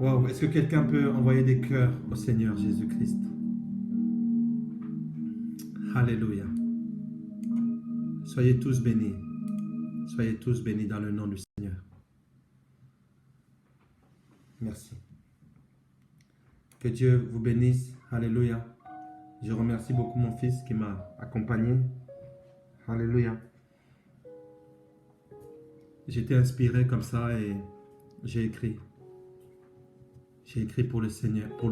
Wow, est-ce que quelqu'un peut envoyer des cœurs au Seigneur Jésus-Christ? Alléluia. Soyez tous bénis. Soyez tous bénis dans le nom du Seigneur. Merci. Que Dieu vous bénisse. Alléluia. Je remercie beaucoup mon fils qui m'a accompagné. Alléluia. J'étais inspiré comme ça et j'ai écrit. J'ai écrit pour le Seigneur, pour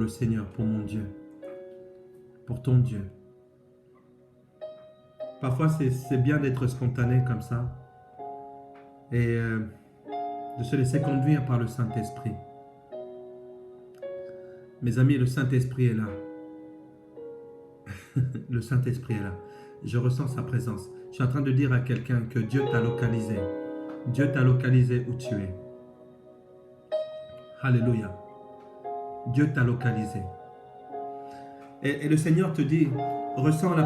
mon Dieu, pour ton Dieu. Parfois, c'est bien d'être spontané comme ça et de se laisser conduire par le Saint-Esprit. Mes amis, le Saint-Esprit est là. Le Saint-Esprit est là. Je ressens sa présence. Je suis en train de dire à quelqu'un que Dieu t'a localisé. Dieu t'a localisé où tu es. Alléluia. Dieu t'a localisé. Et le Seigneur te dit, ressens la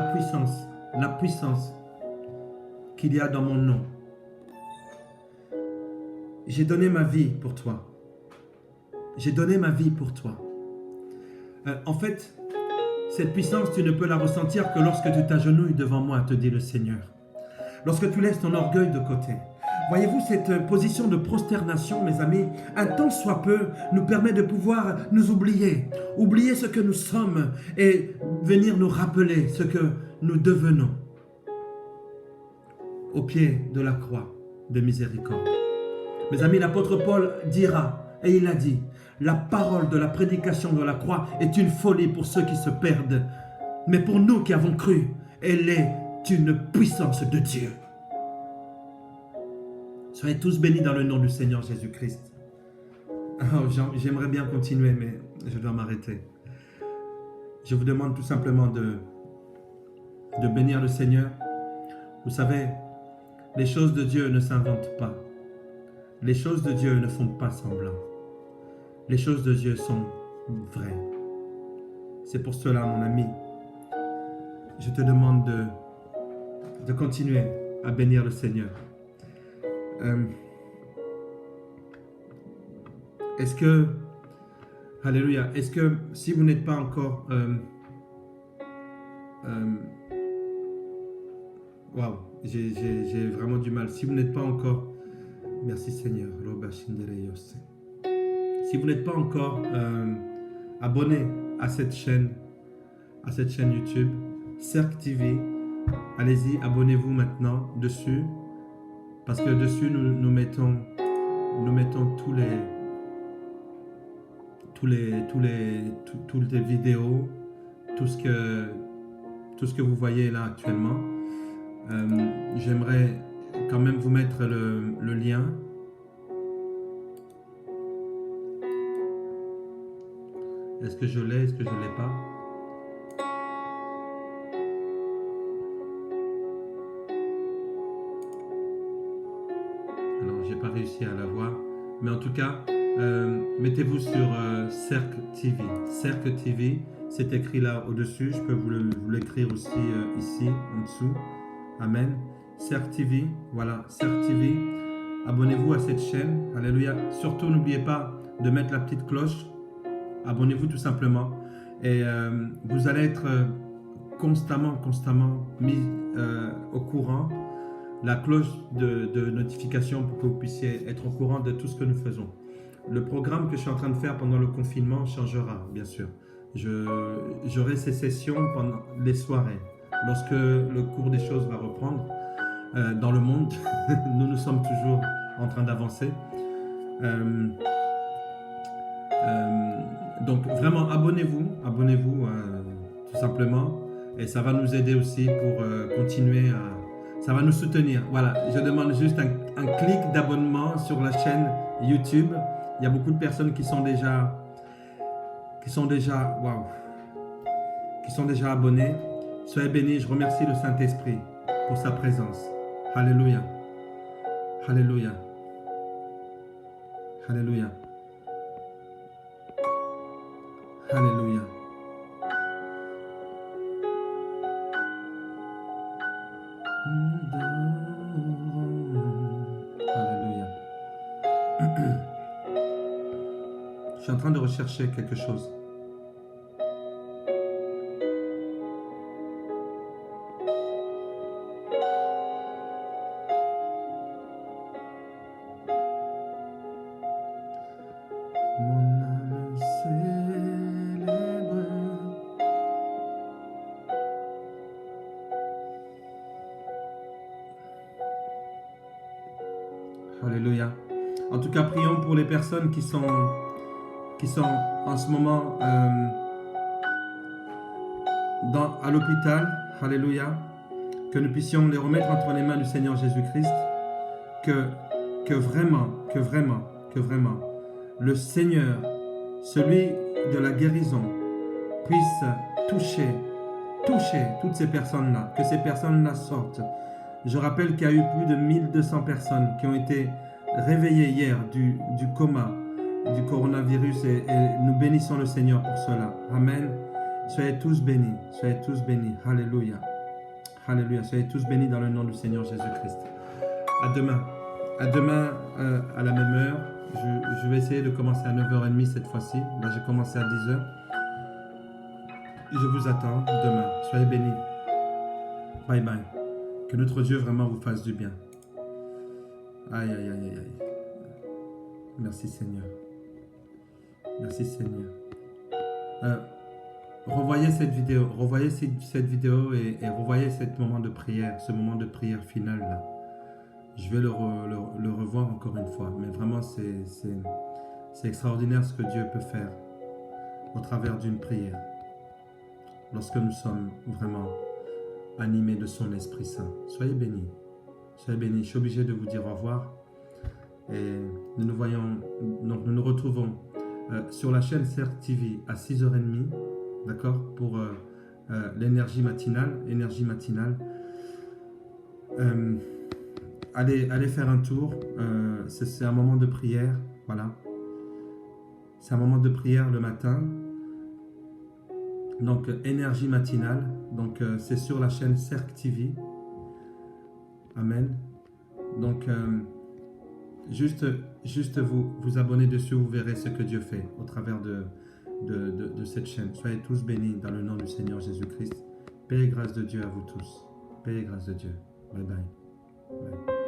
puissance qu'il y a dans mon nom. J'ai donné ma vie pour toi. J'ai donné ma vie pour toi. En fait, cette puissance, tu ne peux la ressentir que lorsque tu t'agenouilles devant moi, te dit le Seigneur. Lorsque tu laisses ton orgueil de côté. Voyez-vous, cette position de prosternation, mes amis, un tant soit peu, nous permet de pouvoir nous oublier ce que nous sommes et venir nous rappeler ce que nous devenons au pied de la croix de miséricorde. Mes amis, l'apôtre Paul dira, et il a dit, la parole de la prédication de la croix est une folie pour ceux qui se perdent, mais pour nous qui avons cru, elle est une puissance de Dieu. Soyez tous bénis dans le nom du Seigneur Jésus-Christ. Oh, j'aimerais bien continuer, mais je dois m'arrêter. Je vous demande tout simplement de bénir le Seigneur. Vous savez, les choses de Dieu ne s'inventent pas. Les choses de Dieu ne font pas semblant. Les choses de Dieu sont vraies. C'est pour cela, mon ami, je te demande de continuer à bénir le Seigneur. Est-ce que, alléluia, est-ce que si vous n'êtes pas encore, waouh, j'ai vraiment du mal, si vous n'êtes pas encore, merci Seigneur, si vous n'êtes pas encore abonné à cette chaîne YouTube, Cercle TV, allez-y, abonnez-vous maintenant dessus. Parce que dessus, nous mettons toutes les vidéos, tout ce que vous voyez là actuellement. J'aimerais quand même vous mettre le lien. Est-ce que je l'ai? Est-ce que je ne l'ai pas? Pas réussi à la voir, mais en tout cas mettez-vous sur Cercle TV. Cercle TV, c'est écrit là au-dessus, je peux vous l'écrire aussi ici en dessous. Amen. Cercle TV, voilà, Cercle TV. Abonnez-vous à cette chaîne. Alléluia. Surtout, n'oubliez pas de mettre la petite cloche. Abonnez-vous tout simplement. Et vous allez être constamment mis au courant. La cloche de notification pour que vous puissiez être au courant de tout ce que nous faisons. Le programme que je suis en train de faire pendant le confinement changera, bien sûr. J'aurai ces sessions pendant les soirées. Lorsque le cours des choses va reprendre dans le monde, nous sommes toujours en train d'avancer. Donc vraiment, abonnez-vous tout simplement. Et ça va nous aider aussi pour continuer à... Ça va nous soutenir. Voilà, je demande juste un clic d'abonnement sur la chaîne YouTube. Il y a beaucoup de personnes qui sont déjà abonnés. Soyez bénis. Je remercie le Saint-Esprit pour sa présence. Alléluia. Alléluia. Alléluia. Alléluia. Alléluia. Je suis en train de rechercher quelque chose. Mon âme célèbre. Alléluia. En tout cas, prions pour les personnes qui sont en ce moment à l'hôpital. Alléluia. Que nous puissions les remettre entre les mains du Seigneur Jésus-Christ. Que vraiment, le Seigneur, celui de la guérison, puisse toucher toutes ces personnes-là, que ces personnes-là sortent. Je rappelle qu'il y a eu plus de 1200 personnes qui ont été réveillées hier du coma, du coronavirus, et nous bénissons le Seigneur pour cela. Amen. Soyez tous bénis, Alléluia. Alléluia. Soyez tous bénis dans le nom du Seigneur Jésus-Christ. À demain. À demain à la même heure. Je vais essayer de commencer à 9h30 cette fois-ci. Là, j'ai commencé à 10h. Je vous attends demain. Soyez bénis. Bye bye. Que notre Dieu vraiment vous fasse du bien. Aïe, aïe, aïe, aïe. Merci Seigneur. Merci Seigneur. Revoyez cette vidéo. Revoyez cette vidéo et revoyez ce moment de prière final là. Je vais le revoir encore une fois. Mais vraiment, c'est extraordinaire ce que Dieu peut faire au travers d'une prière. Lorsque nous sommes vraiment animés de son Esprit Saint. Soyez bénis. Soyez bénis. Je suis obligé de vous dire au revoir. Et nous nous retrouvons sur la chaîne CERC TV à 6h30. D'accord? Pour l'énergie matinale. Allez faire un tour. C'est un moment de prière. Voilà. C'est un moment de prière le matin. Donc, énergie matinale. Donc, c'est sur la chaîne CERC TV. Amen. Donc, juste vous abonner dessus, vous verrez ce que Dieu fait au travers de cette chaîne. Soyez tous bénis dans le nom du Seigneur Jésus-Christ. Paix et grâce de Dieu à vous tous. Paix et grâce de Dieu. Bye bye. Bye.